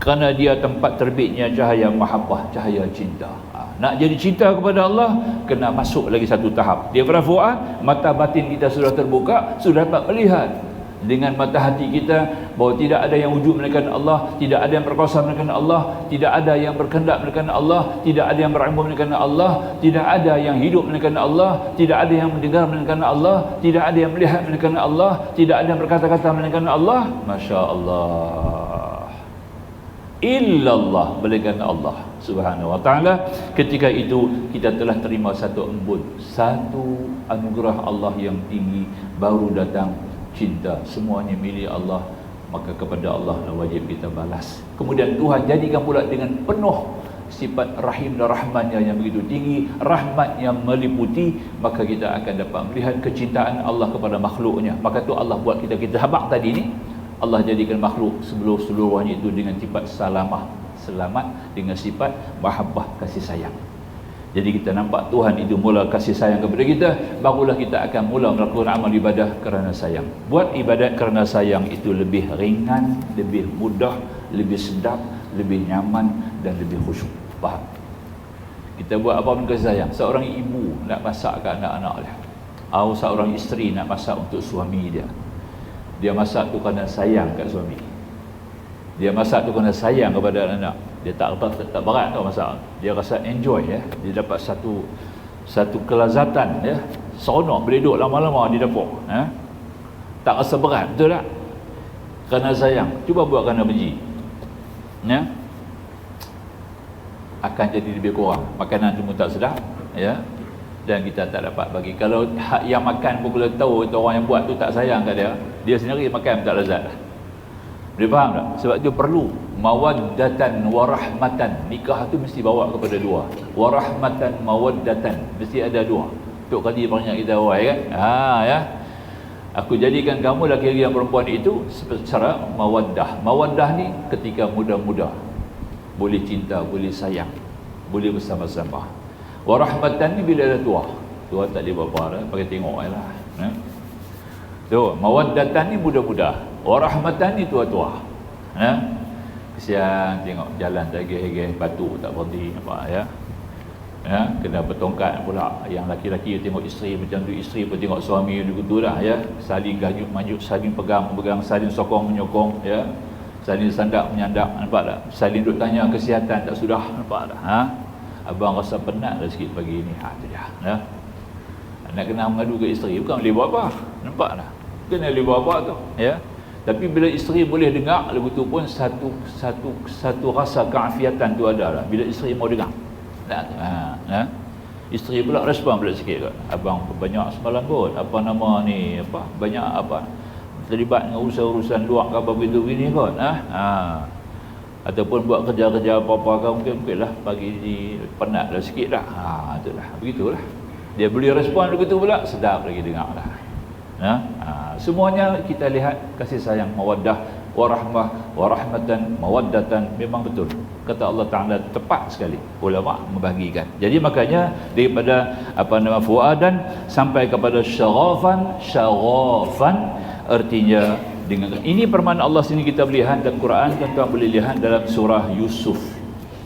kerana dia tempat terbitnya cahaya mahabbah, cahaya cinta. Nak jadi cinta kepada Allah, kena masuk lagi satu tahap. Dia fuad, mata batin kita sudah terbuka, sudah dapat melihat dengan mata hati kita bahawa tidak ada yang wujud melainkan Allah, tidak ada yang berkuasa melainkan Allah, tidak ada yang berkehendak melainkan Allah, tidak ada yang berilmu melainkan Allah, tidak ada yang hidup melainkan Allah, tidak ada yang mendengar melainkan Allah, tidak ada yang melihat melainkan Allah, tidak ada yang berkata-kata melainkan Allah. Masya Allah, illallah, melainkan Allah Subhanahu wa ta'ala. Ketika itu kita telah terima satu embun, satu anugerah Allah yang tinggi. Baru datang cinta, semuanya milik Allah, maka kepada Allah lah wajib kita balas. Kemudian Tuhan jadikan pula dengan penuh sifat rahim dan rahmatnya yang begitu tinggi, rahmat yang meliputi, maka kita akan dapat melihat kecintaan Allah kepada makhluknya. Maka tu Allah buat kita habaq tadi ni, Allah jadikan makhluk seluruhnya itu dengan sifat salamah, selamat, dengan sifat mahabbah, kasih sayang. Jadi kita nampak Tuhan itu mula kasih sayang kepada kita, barulah kita akan mula melakukan amal ibadah kerana sayang. Buat ibadat kerana sayang itu lebih ringan, lebih mudah, lebih sedap, lebih nyaman dan lebih khusyuk. Faham? Kita buat apa pun kasih sayang. Seorang ibu nak masak ke anak-anak dia, atau seorang isteri nak masak untuk suami dia, dia masak tu kerana sayang kat suami, dia masak tu kerana sayang kepada anak. Dia tak berat tau masak. Dia rasa enjoy, ya. Dia dapat satu kelazatan, ya. Seronok boleh duduk lama-lama di dapur, ya. Tak rasa berat, betul tak? Kerana sayang. Cuba buat kerana benci, ya. Akan jadi lebih kurang. Makanan tu pun tak sedap, ya. Dan kita tak dapat bagi. Kalau hak yang makan pun boleh tahu itu orang yang buat tu tak sayang kat dia, dia sendiri makan pun tak lezat lah. Boleh faham tak? Sebab itu perlu mawaddatan warahmatan. Nikah tu mesti bawa kepada dua. Warahmatan, mawaddatan, mesti ada dua. Tok kali banyak kita awai kan? Ya. Aku jadikan kamu laki-laki dan perempuan itu secara mawaddah. Mawaddah ni ketika muda-muda, boleh cinta, boleh sayang, boleh bersama-sama. Warahmatan ni bila dah tua. Tua tak boleh apa-apa dah, pakai tengok je lah. Tu, mawaddatan ni muda-muda. Warahmatan ni tua-tua. Kesian tengok jalan tergeh-geh, batu tak berhenti, nampak, ya. Ya, kena bertongkat pula. Yang laki-laki tengok isteri macam tu, isteri pun tengok suami begitu dah, ya. Saling gayut manjuk, saling pegang, saling sokong menyokong, ya. Saling sandak menyandak, nampak tak? Saling duk tanya kesihatan tak sudah, nampak tak? Abang rasa penat dah sikit pagi ni. Tu dia, ya. Nak kena mengadu ke isteri bukan boleh buat apa, nampak tak? Kena boleh buat apa tu, ya. Tapi bila isteri boleh dengar, begitu pun satu rasa keafiatan tu ada lah. Bila isteri mau dengar, isteri pula respon pula sikit kot. Abang banyak semalam kot, apa nama ni, apa banyak apa terlibat dengan urusan-urusan luar ke apa begitu gini kot. Ataupun buat kerja-kerja apa-apa ke, mungkinlah pagi ni penat dah sikit dah. Itulah, begitulah. Dia boleh respon begitu pula, sedap lagi dengar lah. Semuanya kita lihat kasih sayang, mawaddah, warahmah, warahmatan, mawaddatan, memang betul. Kata Allah Ta'ala tepat sekali ulama membagikan. Jadi makanya daripada fuadan sampai kepada syarafan, artinya dengan ini permaan Allah sini kita lihat dalam Quran, tuan-tuan boleh lihat dalam surah Yusuf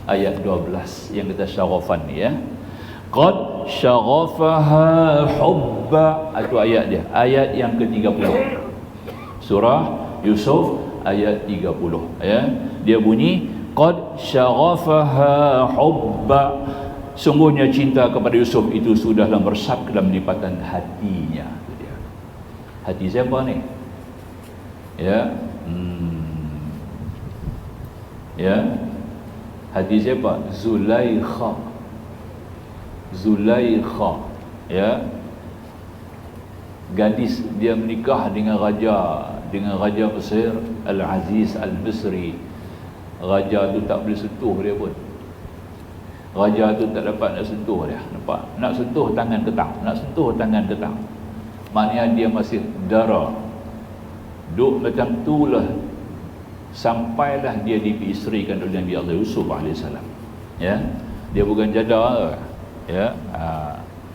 ayat 12 yang kita syarafan ni, ya. Qad syaghafaha hubba. Itu ayat dia, ayat yang ke-30. Surah Yusuf ayat 30 ya. Dia bunyi qad syaghafaha hubba. Sungguhnya cinta kepada Yusuf itu sudahlah meresap ke dalam lipatan hatinya. Itu dia. Hati siapa ni? Ya. Ya. Hati siapa? Zulaikha. Zulaikha, ya. Gadis, dia menikah dengan Raja Mesir Al-Aziz Al-Misri. Raja tu tak boleh sentuh dia pun. Raja tu tak dapat nak sentuh dia. Nampak? Nak sentuh tangan ketang, nak sentuh tangan ketang. Maknanya dia masih dara. Duk macam tu lah sampailah dia diisterikan oleh Nabi Allah Yusuf AS. Ya. Dia bukan janda, ya.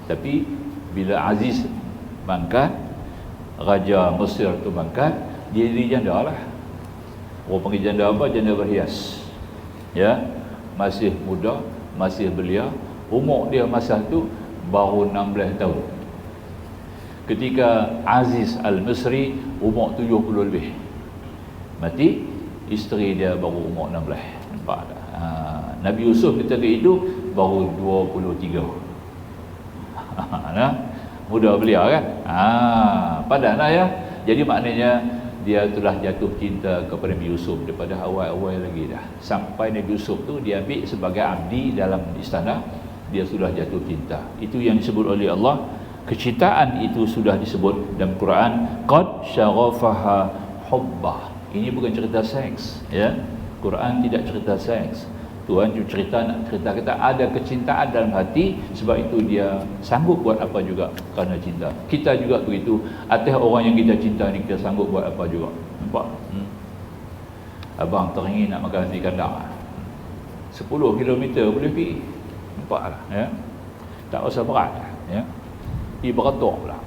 Tapi bila Aziz mangkat, Raja Mesir tu mangkat, dia jadi janda lah. Orang panggil janda apa? Janda berhias. Ya. Masih muda, masih belia. Umur dia masa tu baru 16 tahun. Ketika Aziz Al-Misri umur 70 lebih. Mati, isteri dia baru umur 16. Nampak tak? Nabi Yusuf ketika itu baru 23. Nah, muda belia kan? Padan lah ya. Jadi maknanya dia telah jatuh cinta kepada Nabi Yusuf daripada awal-awal lagi dah. Sampai Nabi Yusuf tu dia ambil sebagai abdi dalam istana, dia sudah jatuh cinta. Itu yang disebut oleh Allah. Kecintaan itu sudah disebut dalam Quran, qad syaghafaha hubbah. Ini bukan cerita seks, ya. Quran tidak cerita seks. Tuhan juga cerita kata ada kecintaan dalam hati, sebab itu dia sanggup buat apa juga kerana cinta. Kita juga begitu. Atas orang yang kita cinta ni kita sanggup buat apa juga. Nampak? Abang teringin nak makan nasi kandang. 10 km boleh pergi. Nampak lah, ya. Tak rasa berat, ya. Pergi beratur pula.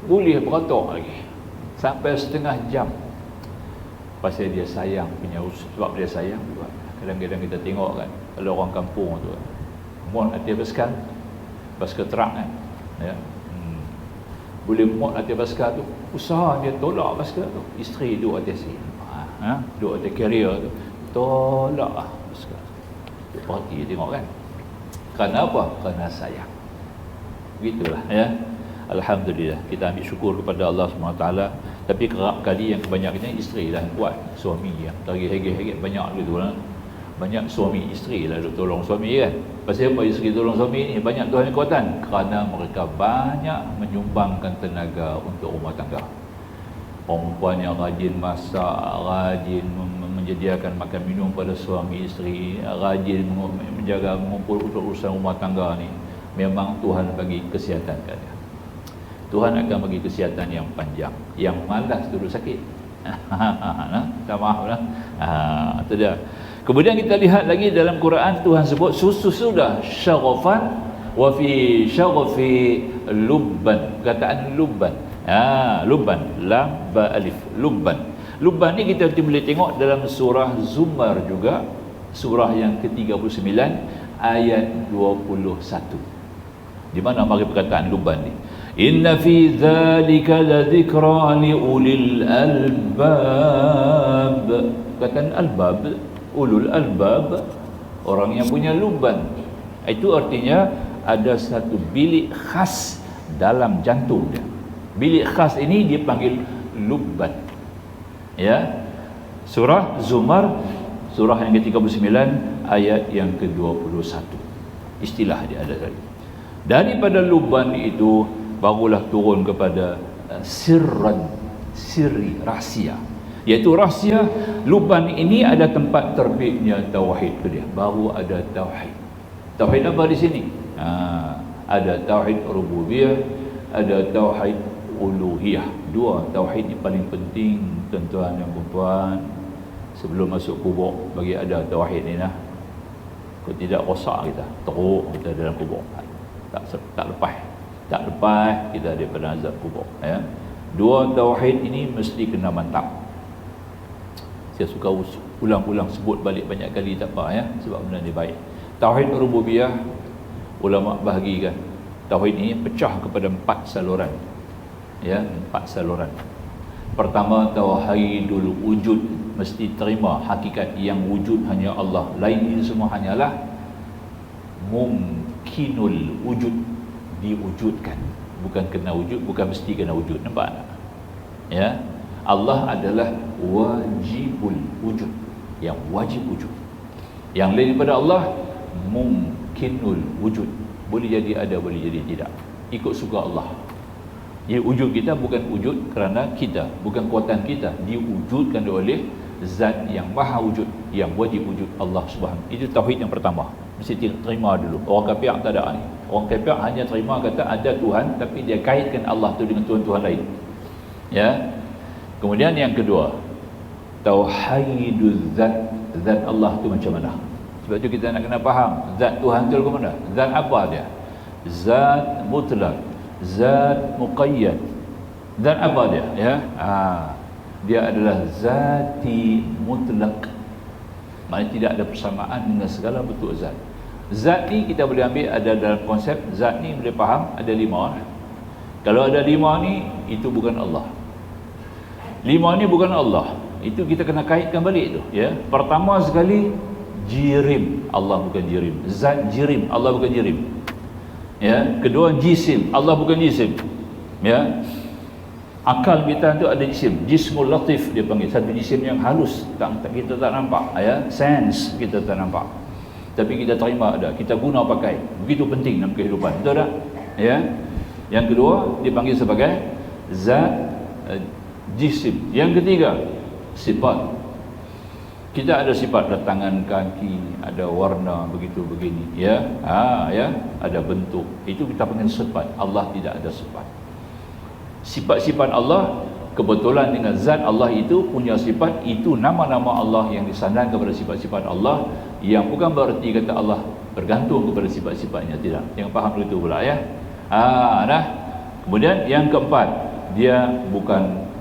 Boleh beratur lagi sampai setengah jam. Pasal dia sayang punya, sebab dia sayang juga. Kadang-kadang kita tengok kan, kalau orang kampung tu kan, muat atas basikal terak kan, ya. Boleh muat atas basikal tu, usaha dia tolak basikal tu, isteri duduk atas sini, duduk atas carrier tu, tolak lah basikal tu. Perhati tengok kan, kerana apa? Kerana sayang. Begitulah, ya. Alhamdulillah, kita ambil syukur kepada Allah SWT. Tapi kerap kali yang kebanyakannya isteri lah buat, suami yang tergigit-gigit banyak gitu lah. Banyak suami isteri lah tolong suami kan. Pasal apa isteri tolong suami ni? Banyak Tuhan kekuatan kerana mereka banyak menyumbangkan tenaga untuk rumah tangga. Perempuan yang rajin masak, rajin menyediakan makan minum pada suami isteri, rajin menjaga mengumpul untuk urusan rumah tangga ni, memang Tuhan bagi kesihatan kat dia. Tuhan akan bagi kesihatan yang panjang. Yang malas dulu sakit. Tak maaf lah. Itu dia. Kemudian kita lihat lagi dalam Quran, Tuhan sebut sudah syaghafan wa fi syaghafi lubban. Perkataan lubban. Lubban, lam ba alif, lubban. Lubban ni kita boleh tengok dalam surah Zumar juga, surah yang ke-39 ayat 21. Di mana mari perkataan lubban ni? Inna fi dzalika ladzikra li ulil albab. Perkataan albab, ulul albab, orang yang punya lubban. Itu artinya ada satu bilik khas dalam jantung dia. Bilik khas ini dipanggil lubban. Ya. Surah Zumar, surah yang ke-39 ayat yang ke-21. Istilah dia ada tadi. Daripada lubban itu barulah turun kepada sirri, rahsia. Iaitu rahsia lubban ini ada tempat terbitnya tauhid tu dia. Baru ada tauhid. Tauhid apa di sini? Ada tauhid rububiyah, ada tauhid uluhiyah. Dua tauhid ni paling penting, tuan-tuan dan puan-puan. Sebelum masuk kubur bagi ada tauhid ni lah. Kalau tidak rosak kita, teruk kita dalam kubur. Tak lepas kita daripada azab kubur, ya. Dua tauhid ini mesti kena mantap. Saya suka ulang-ulang sebut balik banyak kali, tak apa, ya, sebab benda ni baik. Tauhid rububiyah, ulama bahagikan tauhid ini pecah kepada 4 saluran. Ya, 4 saluran. Pertama, tauhidul wujud, mesti terima hakikat yang wujud hanya Allah, lain ini semua hanyalah mungkinul wujud, diwujudkan, bukan kena wujud, bukan mesti kena wujud. Nampak tak? Ya, Allah adalah wajibul wujud, yang wajib wujud. Yang lain daripada Allah mungkinul wujud, boleh jadi ada, boleh jadi tidak, ikut suka Allah. Jadi wujud kita bukan wujud kerana kita, bukan kuatan kita, diwujudkan oleh zat yang maha wujud, yang wajib wujud, Allah Subhanahu. Itu tauhid yang pertama, mesti terima dulu. Orang kafir tak ada ni. Orang kafir hanya terima kata ada Tuhan, tapi dia kaitkan Allah tu dengan Tuhan-Tuhan lain. Ya. Kemudian yang kedua, tauhidul zat. Zat Allah tu macam mana? Sebab tu kita nak kena faham zat Tuhan tu macam mana. Zat apa dia? Zat mutlak, zat muqayyad. Zat apa dia? Ya. Dia adalah zati mutlak. Maknanya tidak ada persamaan dengan segala bentuk zat. Zat ni kita boleh ambil ada dalam konsep zat ni, boleh faham ada 5. Kalau ada 5 ni, itu bukan Allah. 5 ni bukan Allah. Itu kita kena kaitkan balik tu, ya. Pertama sekali, jirim, Allah bukan jirim. Zat jirim, Allah bukan jirim. Ya. Kedua, jisim, Allah bukan jisim. Ya. Akal kita tu ada jisim, jismul latif dia panggil, satu jisim yang halus, kita tak nampak, ya. Sense kita tak nampak, tapi kita terima ada, kita guna pakai, begitu penting dalam kehidupan, betul tak? Ya. Yang kedua dipanggil sebagai zat jisim. Yang ketiga, sifat. Kita ada sifat, ada tangan, kaki, ada warna, begitu begini, ya. Ya, ada bentuk. Itu kita panggil sifat. Allah tidak ada sifat. Sifat-sifat Allah kebetulan dengan zat Allah itu punya sifat, itu nama-nama Allah yang disandang kepada sifat-sifat Allah, yang bukan berarti kata Allah bergantung kepada sifat-sifatnya, tidak. Yang faham itu pula, ya. Dah. Kemudian yang keempat, dia bukan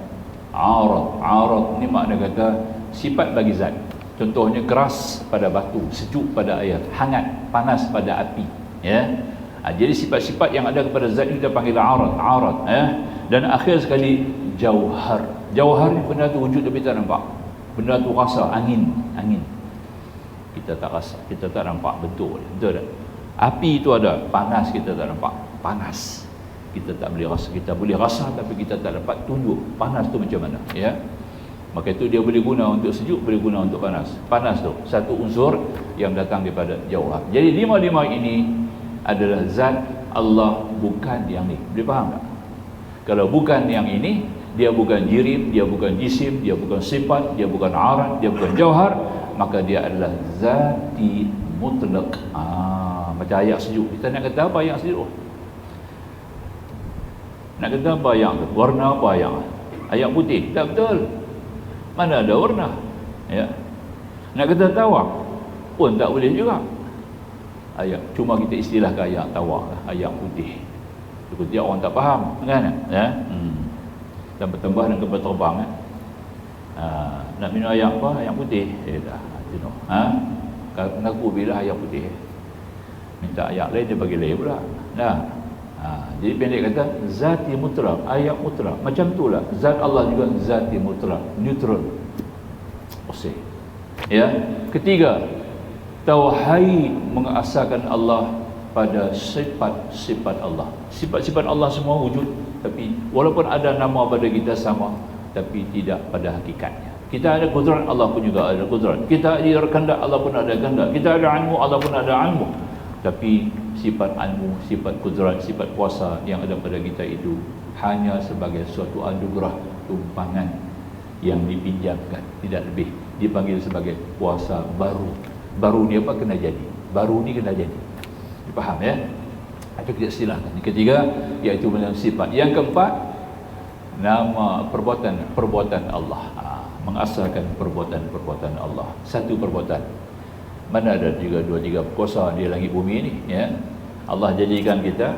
arad. Arad ni makna kata sifat bagi zat. Contohnya keras pada batu, sejuk pada air, hangat, panas pada api, ya. Jadi sifat-sifat yang ada kepada zat ini kita panggil arad, arad, ya. Dan akhir sekali, jauhar. Jauhar ni benda tu wujud tapi tak nampak. Benda tu rasa, angin, angin. Kita tak rasa, kita tak nampak bentuk dia, betul tak? Api itu ada, panas kita tak nampak, panas. Kita tak boleh rasa, kita boleh rasa tapi kita tak dapat tunjuk panas tu macam mana, ya. Maka itu dia boleh guna untuk sejuk, boleh guna untuk panas. Panas tu satu unsur yang datang daripada jauhar. Jadi 5 ini adalah zat Allah, bukan yang ni. Boleh faham tak? Kalau bukan yang ini, dia bukan jirim, dia bukan jisim, dia bukan sifat, dia bukan arad, dia bukan jauhar, maka dia adalah zati mutlak. Macam ayat sejuk. Kita nak kata apa ayat sejuk? Nak kata apa ayat tu? Warna apa ayat? Ayat putih? Tak betul. Mana ada warna? Ya. Nak kata tawak pun tak boleh juga. Ayat, cuma kita istilahkan ayat tawak, ayat putih. Tiap orang tak faham, kan? Ya. Dan bertambah dengan kapal terbang, kan? Nak minum ayam apa? Ayam putih. Dah, you know. Mengaku bila ayam putih. Minta ayam lain, dia bagi lain pula. Dah. Jadi pendek kata, zati mutlak, ayat mutlak. Macam itulah zat Allah juga zati mutlak, neutral. Oseh. Ya. Ketiga, tauhid mengasaskan Allah pada sifat-sifat Allah. Sifat-sifat Allah semua wujud, tapi walaupun ada nama pada kita sama, tapi tidak pada hakikatnya. Kita ada kudrat, Allah pun juga ada kudrat. Kita ada kehendak, Allah pun ada kehendak. Kita ada ilmu, Allah pun ada ilmu. Tapi sifat ilmu, sifat kudrat, sifat kuasa yang ada pada kita itu hanya sebagai suatu anugerah, tumpangan yang dipinjamkan, tidak lebih. Dipanggil sebagai kuasa baru. Baru ni apa? Kena jadi. Baru ni kena jadi. Faham, ya? Itu kita istilahkan. Yang ketiga, iaitu dengan sifat. Yang keempat, nama perbuatan Allah. Mengasahkan perbuatan Allah. Satu perbuatan. Mana ada 2-3 kuasa di langit bumi ini, ya? Allah jadikan kita,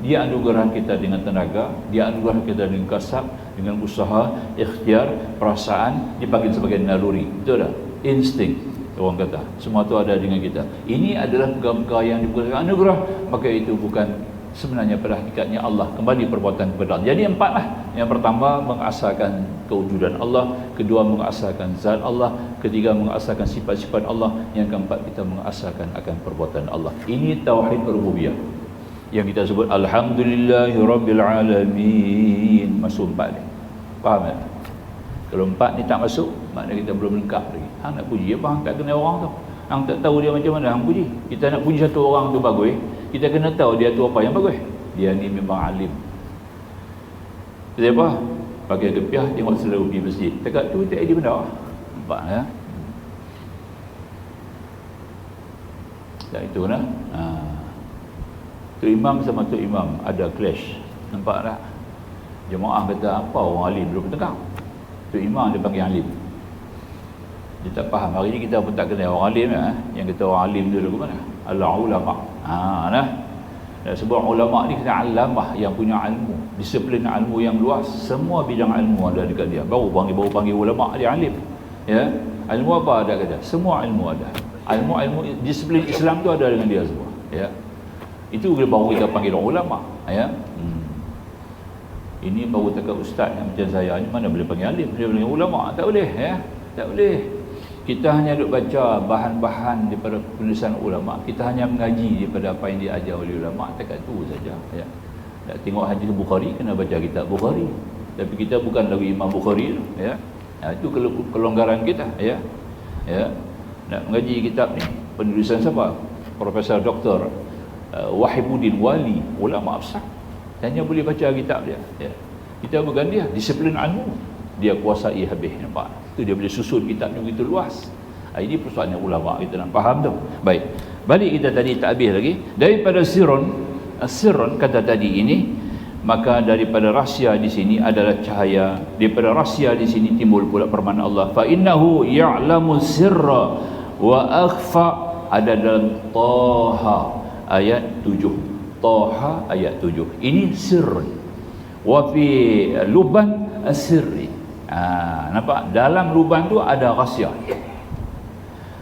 dia anugerah kita dengan tenaga, dia anugerah kita dengan kasab, dengan usaha, ikhtiar, perasaan, dipanggil sebagai naluri. Betul tak? Insting. Orang kata semua tu ada dengan kita. Ini adalah perkara yang diberikan anugerah, maka itu bukan sebenarnya pada hakikatnya Allah, kembali perbuatan kepada Allah. Jadi 4 lah. Yang pertama mengasahkan kewujudan Allah, kedua mengasahkan zat Allah, ketiga mengasahkan sifat-sifat Allah, yang keempat kita mengasahkan akan perbuatan Allah. Ini tauhid rububiyah yang kita sebut alhamdulillahirabbil alamin. Masuk 4 ni. Faham tak? Kalau 4 ni tak masuk, maknanya kita belum lengkap lagi. Hang nak puji apa? Hang tak kenal orang tu. Hang tak tahu dia macam mana, hang puji. Kita nak puji satu orang tu bagus, kita kena tahu dia tu apa yang bagus. Dia ni memang alim. Kenapa? Pakai kepiah, tengok selalu pergi masjid. Dekat tu tak ada benda. Nampak ya? Tak itu lah. Tu imam sama tu imam ada clash. Nampak tak? Jemaah kata apa orang alim belum bertengkar. Tu imam dia panggil alim. Dia tak faham. Hari ni kita pun tak kenal orang alim ya. Yang kita orang alim dulu ke mana? Al-ulama. Nah. Dan sebab ulama ni kena alamah, yang punya ilmu, disiplin ilmu yang luas, semua bidang ilmu ada dekat dia. Baru panggil ulama dia alim. Ya. Ilmu apa ada kata? Semua ilmu ada. Ilmu disiplin Islam tu ada dengan dia semua. Ya. Itu baru kita panggil ulama. Ya. Ini baru dekat ustaz yang macam saya ni mana boleh panggil alim, dia boleh ulama, tak boleh ya. Tak boleh. Kita hanya duk baca bahan-bahan daripada penulisan ulama. Kita hanya mengaji daripada apa yang diajar oleh ulama, dekat tu saja ya. Nak tengok hadis Bukhari kena baca kitab Bukhari. Tapi kita bukan lagi Imam Bukhari ya. Itu kelonggaran kita ya. Ya. Nak mengaji kitab ni penulisan siapa? Profesor Dr. Wahibuddin Wali, ulama besar. Hanya boleh baca kitab dia ya. Kita bukan dia, disiplin ilmu dia kuasai habis, nampak? Itu dia boleh susun kitab ni begitu luas. Ini persoalan ulama, kita nak faham tu. Baik. Balik kita tadi tak habis lagi. Daripada sirrun kata tadi ini, maka daripada rahsia di sini adalah cahaya. Daripada rahsia di sini timbul pula firman Allah, fa innahu ya'lamu sirra wa akhfa, ada dalam Taha ayat 7. Taha ayat 7. Ini sirr. Wa fi luban as-sirri. Nampak? Dalam lubang tu ada rahsia.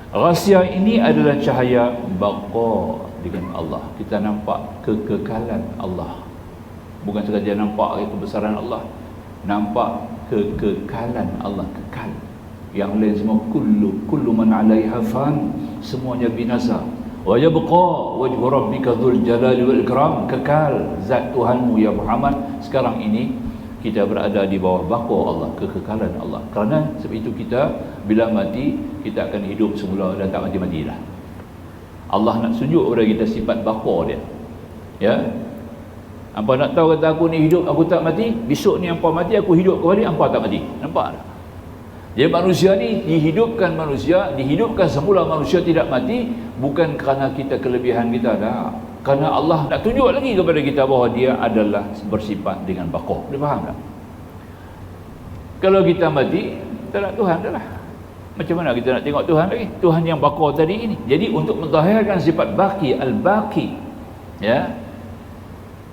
Rahsia ini adalah cahaya baqa dengan Allah. Kita nampak kekekalan Allah. Bukan sekadar nampak kebesaran Allah, nampak kekekalan Allah, kekal. Yang lain semua kullu man 'alaiha fan, semuanya binasa. Wa yabqa wajhu rabbika dzul jalali wal ikram, kekal zat Tuhanmu ya Muhammad. Sekarang ini kita berada di bawah baqa Allah, kekekalan Allah. Kerana sebab itu kita bila mati, kita akan hidup semula dan tak mati-mati dah. Allah nak tunjuk kepada kita sifat baqa dia. Ya. Hampa nak tahu kata aku ni hidup, aku tak mati, besok ni hampa mati, aku hidup kembali, hampa tak mati. Nampak tak? Jadi manusia ni dihidupkan semula manusia tidak mati, bukan kerana kita kelebihan kita dah. Kerana Allah nak tunjuk lagi kepada kita bahawa dia adalah bersifat dengan baqa. Boleh faham tak? Kalau kita mati, tak nak Tuhan dah lah. Macam mana kita nak tengok Tuhan lagi? Tuhan yang baqa tadi ini. Jadi untuk menzahirkan sifat baqi, al-baqi, ya.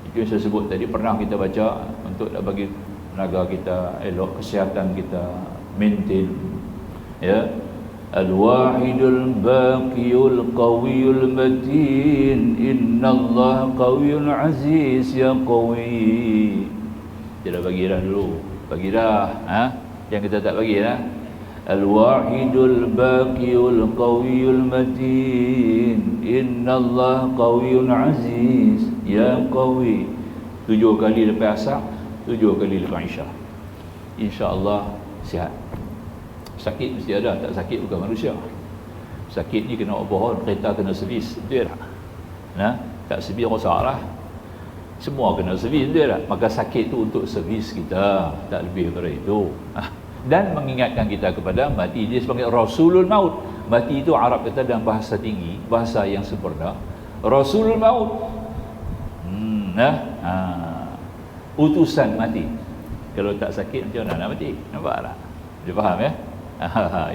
Itu yang saya sebut tadi, pernah kita baca untuk nak bagi tenaga kita elok, kesihatan kita maintain, ya. Al-wahidul baqiyul qawiyul matin, innallaha qawiyyun aziz ya qawi. Kita bagi dah dulu, bagi dah yang kita tak bagi dah. Al-wahidul baqiyul qawiyul matin, innallaha qawiyyun aziz ya qawi. 7 kali lepas asar, 7 kali lepas isya. InsyaAllah sihat. Sakit mesti ada, tak sakit bukan manusia. Sakit ni kena operasi, kereta kena servis, betul tak? Tak servis rosak lah. Semua kena servis, betul tak? Maka sakit tu untuk servis kita, tak lebih daripada itu. Dan mengingatkan kita kepada mati. Dia sebagai Rasulul Maut. Mati itu Arab kata dalam bahasa tinggi, bahasa yang sempurna, Rasulul Maut. Utusan mati. Kalau tak sakit macam mana nak mati? Nampak tak? Dia faham ya?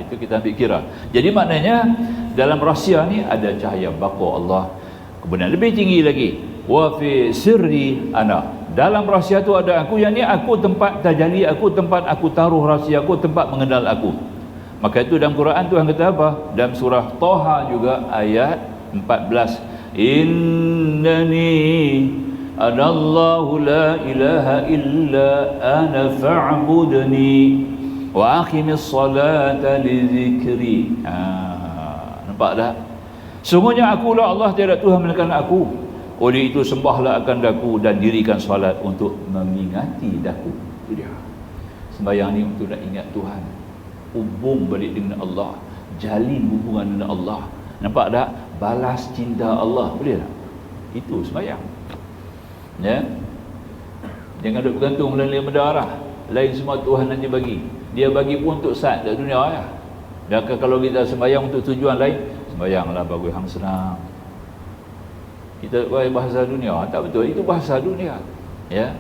Itu kita ambil kira. Jadi maknanya dalam rahsia ni ada cahaya baqa Allah. Kemudian lebih tinggi lagi, wa fi sirri ana. Dalam rahsia tu ada aku, yang ni aku tempat tajalli, aku tempat aku taruh rahsia aku, tempat mengenal aku. Maka itu dalam Quran Tuhan kata apa? Dalam surah Taha juga ayat 14. Innani anallahu la ilaha illa ana fa'budni wa aqimis salata li dzikri. Nampak tak? Sungguhnya akulah Allah, tiada Tuhan melainkan aku. Oleh itu sembahlah akan daku dan dirikan solat untuk mengingati daku. Itu dia. Sembahyang ni untuk nak ingat Tuhan. Hubung balik dengan Allah, jalin hubungan dengan Allah. Nampak tak? Balas cinta Allah. Boleh tak? Itu sembahyang. Ya. Jangan duk bergantung melalui mendarah. Lain semua Tuhan nanti bagi. Dia bagi pun untuk saat kat dunia ya. Dan kalau kita sembahyang untuk tujuan lain, sembahyanglah bagi hang senang. Kita pakai bahasa dunia, tak betul. Itu bahasa dunia. Ya.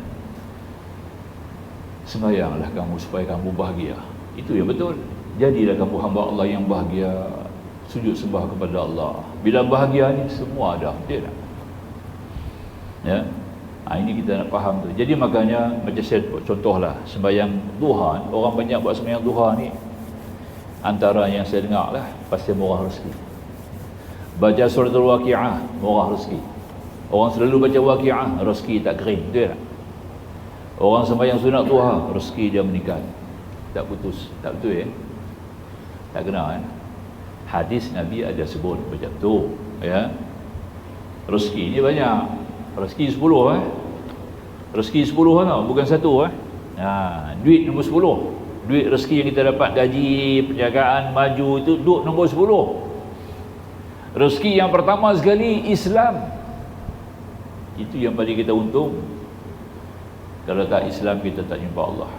Sembahyanglah kamu supaya kamu bahagia. Itu yang betul. Jadilah kamu hamba Allah yang bahagia. Sujud sembah kepada Allah. Bila bahagia ni semua ada. Betul tak? Ya. Ini kita nak faham tu. Jadi makanya macam saya contohlah sembahyang duha. Orang banyak buat sembahyang duha ni, antara yang saya dengar lah pasti murah rezeki. Baca suratul Waqiah, murah rezeki. Orang selalu baca Waqiah, rezeki tak kering. Betul tak? Orang sembahyang sunat duha, rezeki dia meningkat, tak putus. Tak betul ya? Tak kena kan? Hadis Nabi ada sebut macam tu ya. Rezeki ni banyak. Rezeki 10 Rezeki 10 tau, bukan satu duit nombor 10. Duit rezeki yang kita dapat, gaji, perniagaan, maju, itu duduk nombor 10. Rezeki yang pertama sekali Islam. Itu yang paling kita untung. Kalau tak Islam, kita tak jumpa Allah.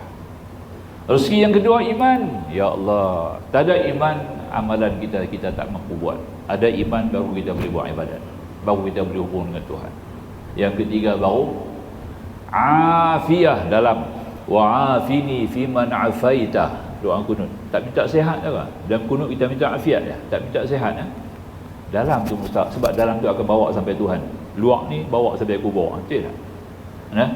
Rezeki yang kedua iman. Ya Allah, tak ada iman, amalan kita tak mampu buat. Ada iman baru kita boleh buat ibadat, baru kita boleh hubung dengan Tuhan. Yang ketiga baru afiyah dalam wa'afini fiman afaita, doa kunut. Tak minta sihat ke? Dalam kunut kita minta afiat ya, tak minta sihat ya. Dalam tu mustahak, sebab dalam tu akan bawa sampai Tuhan. Luar ni bawa sampai kubur. Betul tak?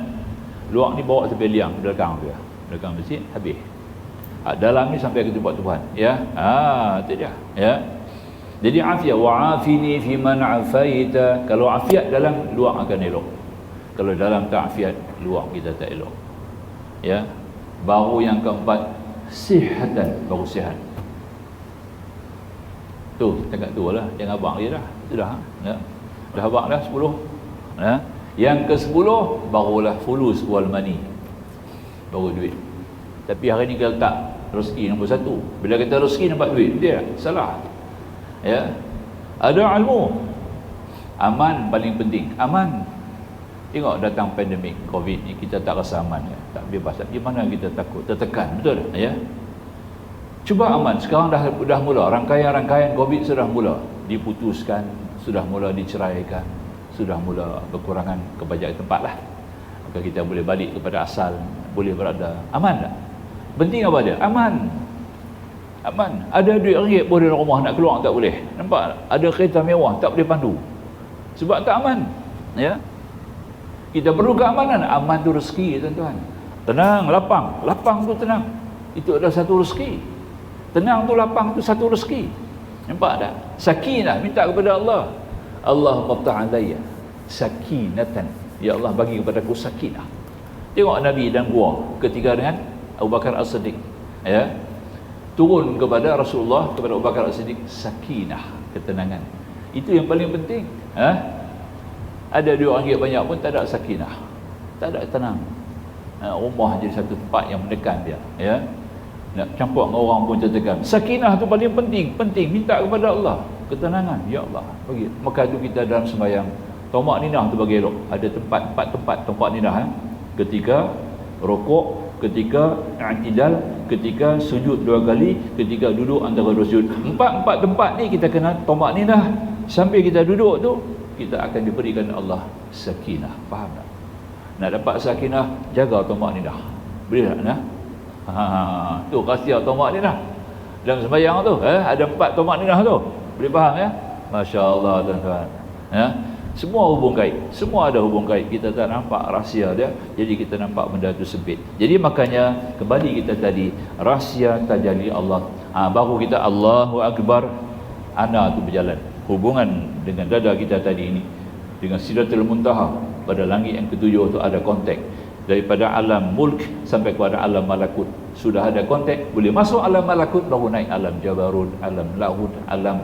Luar ni bawa sampai liang belakang dia, belakang masjid habis. Dalam ni sampai ke tempat Tuhan ya. Itu dia ya. Jadi afiat, wa'afini fiman afaita. Kalau afiat dalam, luar akan elok. Kalau dalam tak afiat, luar kita tak elok ya. Baru yang keempat, sihatan, baru sihat. Tu, cakap tu lah, jangan abang dia dah. Sudah ya. Dah abang dah 10 ya. Yang ke-10 barulah fulus wal mani, baru duit. Tapi hari ni kalau tak, rezeki nombor 1. Bila kata rezeki nampak duit, dia salah ya. Ada ilmu, aman paling penting. Aman, tengok datang pandemik Covid ni, kita tak rasa aman ya? Tak bebas. Di mana kita takut, tertekan, betul ya. Cuba aman. Sekarang dah mula rangkaian Covid, sudah mula diputuskan, sudah mula diceraikan, sudah mula berkurangan kebanyakan tempat lah. Maka kita boleh balik kepada asal, boleh berada. Aman tak? Penting apa dia? Aman. Aman. Ada duit ringgit boleh dalam rumah, nak keluar tak boleh. Nampak? Ada kereta mewah tak boleh pandu. Sebab tak aman. Ya. Kita perlu keamanan. Aman tu rezeki, tuan-tuan. Tenang, lapang. Lapang tu tenang. Itu adalah satu rezeki. Tenang tu, lapang tu satu rezeki. Nampak tak? Sakinah, minta kepada Allah. Allahumma ta'alayya sakinatan. Ya Allah, bagi kepada aku sakinah. Tengok Nabi dan gua ketika dengan Abu Bakar As-Siddiq. Ya. Turun kepada Rasulullah, kepada Abu Bakar As-Siddiq, sakinah, ketenangan. Itu yang paling penting. Ada duit ringgit banyak pun tak ada sakinah, tak ada tenang. Rumah jadi satu tempat yang menekan dia ya. Nak campur dengan orang pun tertekan. Sakinah tu paling penting. Minta kepada Allah ketenangan. Ya Allah bagi. Maka tu kita dalam sembahyang, tomak ninah tu bagi elok. Ada empat tempat tomak ninah ketika rokok, ketika i'tidal, ketika sujud 2 kali, ketika duduk antara 2 sujud. Empat tempat ni kita kena tomak ninah. Sampai kita duduk tu, kita akan diberikan Allah sakinah. Faham tak? Nak dapat sakinah, jaga tomak ninah. Boleh tak? Tu rahsia tomak ninah. Dalam sembahyang tu ada 4 tomak ninah tu. Boleh faham ya? Masya Allah tuan-tuan ya? Semua hubung kait, semua ada hubung kait. Kita tak nampak rahsia dia, jadi kita nampak benda tu sempit. Jadi makanya kembali kita tadi, rahsia tajalli Allah, baru kita Allahu Akbar, ana tu berjalan. Hubungan dengan dada kita tadi ini dengan Sidratul Muntaha pada langit yang ketujuh tu ada kontak. Daripada alam mulk sampai kepada alam malakut sudah ada kontak. Boleh masuk alam malakut baru naik alam jabarut, alam lahud, alam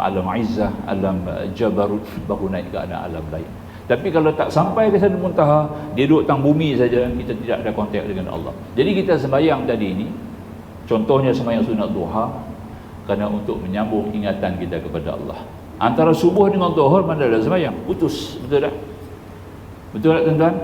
alam izzah, alam jabarut, baru naik ke alam lain. Tapi kalau tak sampai ke Sidratul Muntaha, dia duduk tang bumi saja, kita tidak ada kontak dengan Allah. Jadi kita sembahyang tadi ini, contohnya sembahyang sunat duha, kerana untuk menyambung ingatan kita kepada Allah. Antara subuh dengan zuhur mana ada sembahyang? Putus, betul tak? Betul tak tuan-tuan?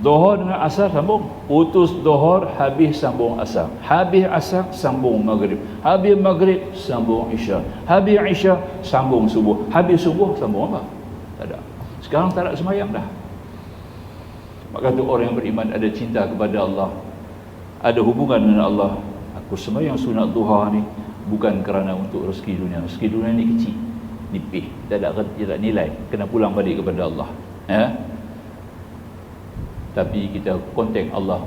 Zuhur dengan asar sambung, putus zuhur, habis sambung asar, habis asar sambung maghrib, habis maghrib sambung isya, habis isya sambung subuh, habis subuh sambung apa? Tak ada. Sekarang tak ada sembahyang dah. Maka tu orang yang beriman ada cinta kepada Allah, ada hubungan dengan Allah. Aku sembahyang sunat duha ni bukan kerana untuk rezeki dunia. Rezeki dunia ni kecil, nipis, tidak ada nilai, kena pulang balik kepada Allah, ya. Tapi kita kontak Allah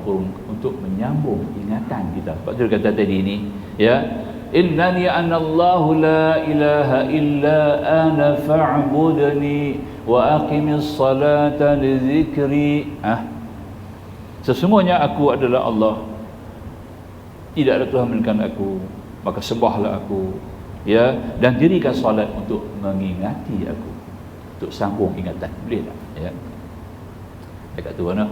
untuk menyambung ingatan kita. Sebab tu kata tadi ni, ya, innani anallahu la ilaha illa ana fa'budni wa aqimis salata li dzikri. Sesungguhnya aku adalah Allah, tidak ada Tuhan melainkan aku, maka sembahlah aku, ya, dan dirikan solat untuk mengingati aku, untuk sambung ingatan. Boleh tak? Ya. Dekat tu mana?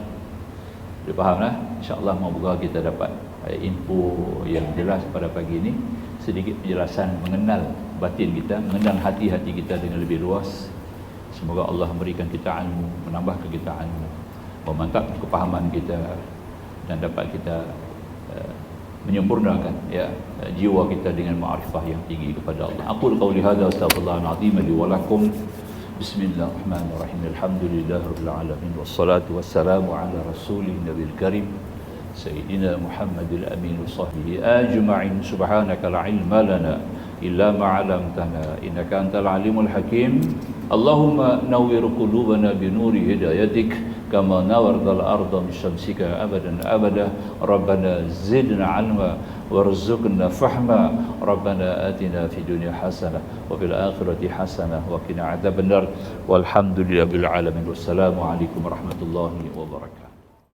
Dia faham lah. InsyaAllah moga kita dapat info yang jelas pada pagi ini, sedikit penjelasan mengenal batin kita, mengenal hati-hati kita dengan lebih luas. Semoga Allah memberikan kita ilmu, menambahkan kita ilmu, memantapkan kepahaman kita, dan dapat kita menyempurnakan, ya, jiwa kita dengan ma'rifah yang tinggi kepada Allah. Aqul qawli hadza astaghfirullahal azim li wa lakum. Bismillahirrahmanirrahim. Alhamdulillahirabbil alamin wassalatu wassalamu ala rasulin nabiyil karim sayyidina Muhammadil amin wa sahbihi ajma'in. Subhanaka la ilma lana illa ma 'allamtana innaka antal alimul hakim. Allahumma nawwir qulubana bi nuri hidayatik kama nawartal arda bi syamsika abadan abada. Rabbana zidna 'ilma warzuqna fahma. Rabbana atina fid dunya hasanah wa fil akhirati hasanah wa qina adzabannar. Walhamdulillahil alamin. Wassalamu alaikum warahmatullahi wabarakatuh.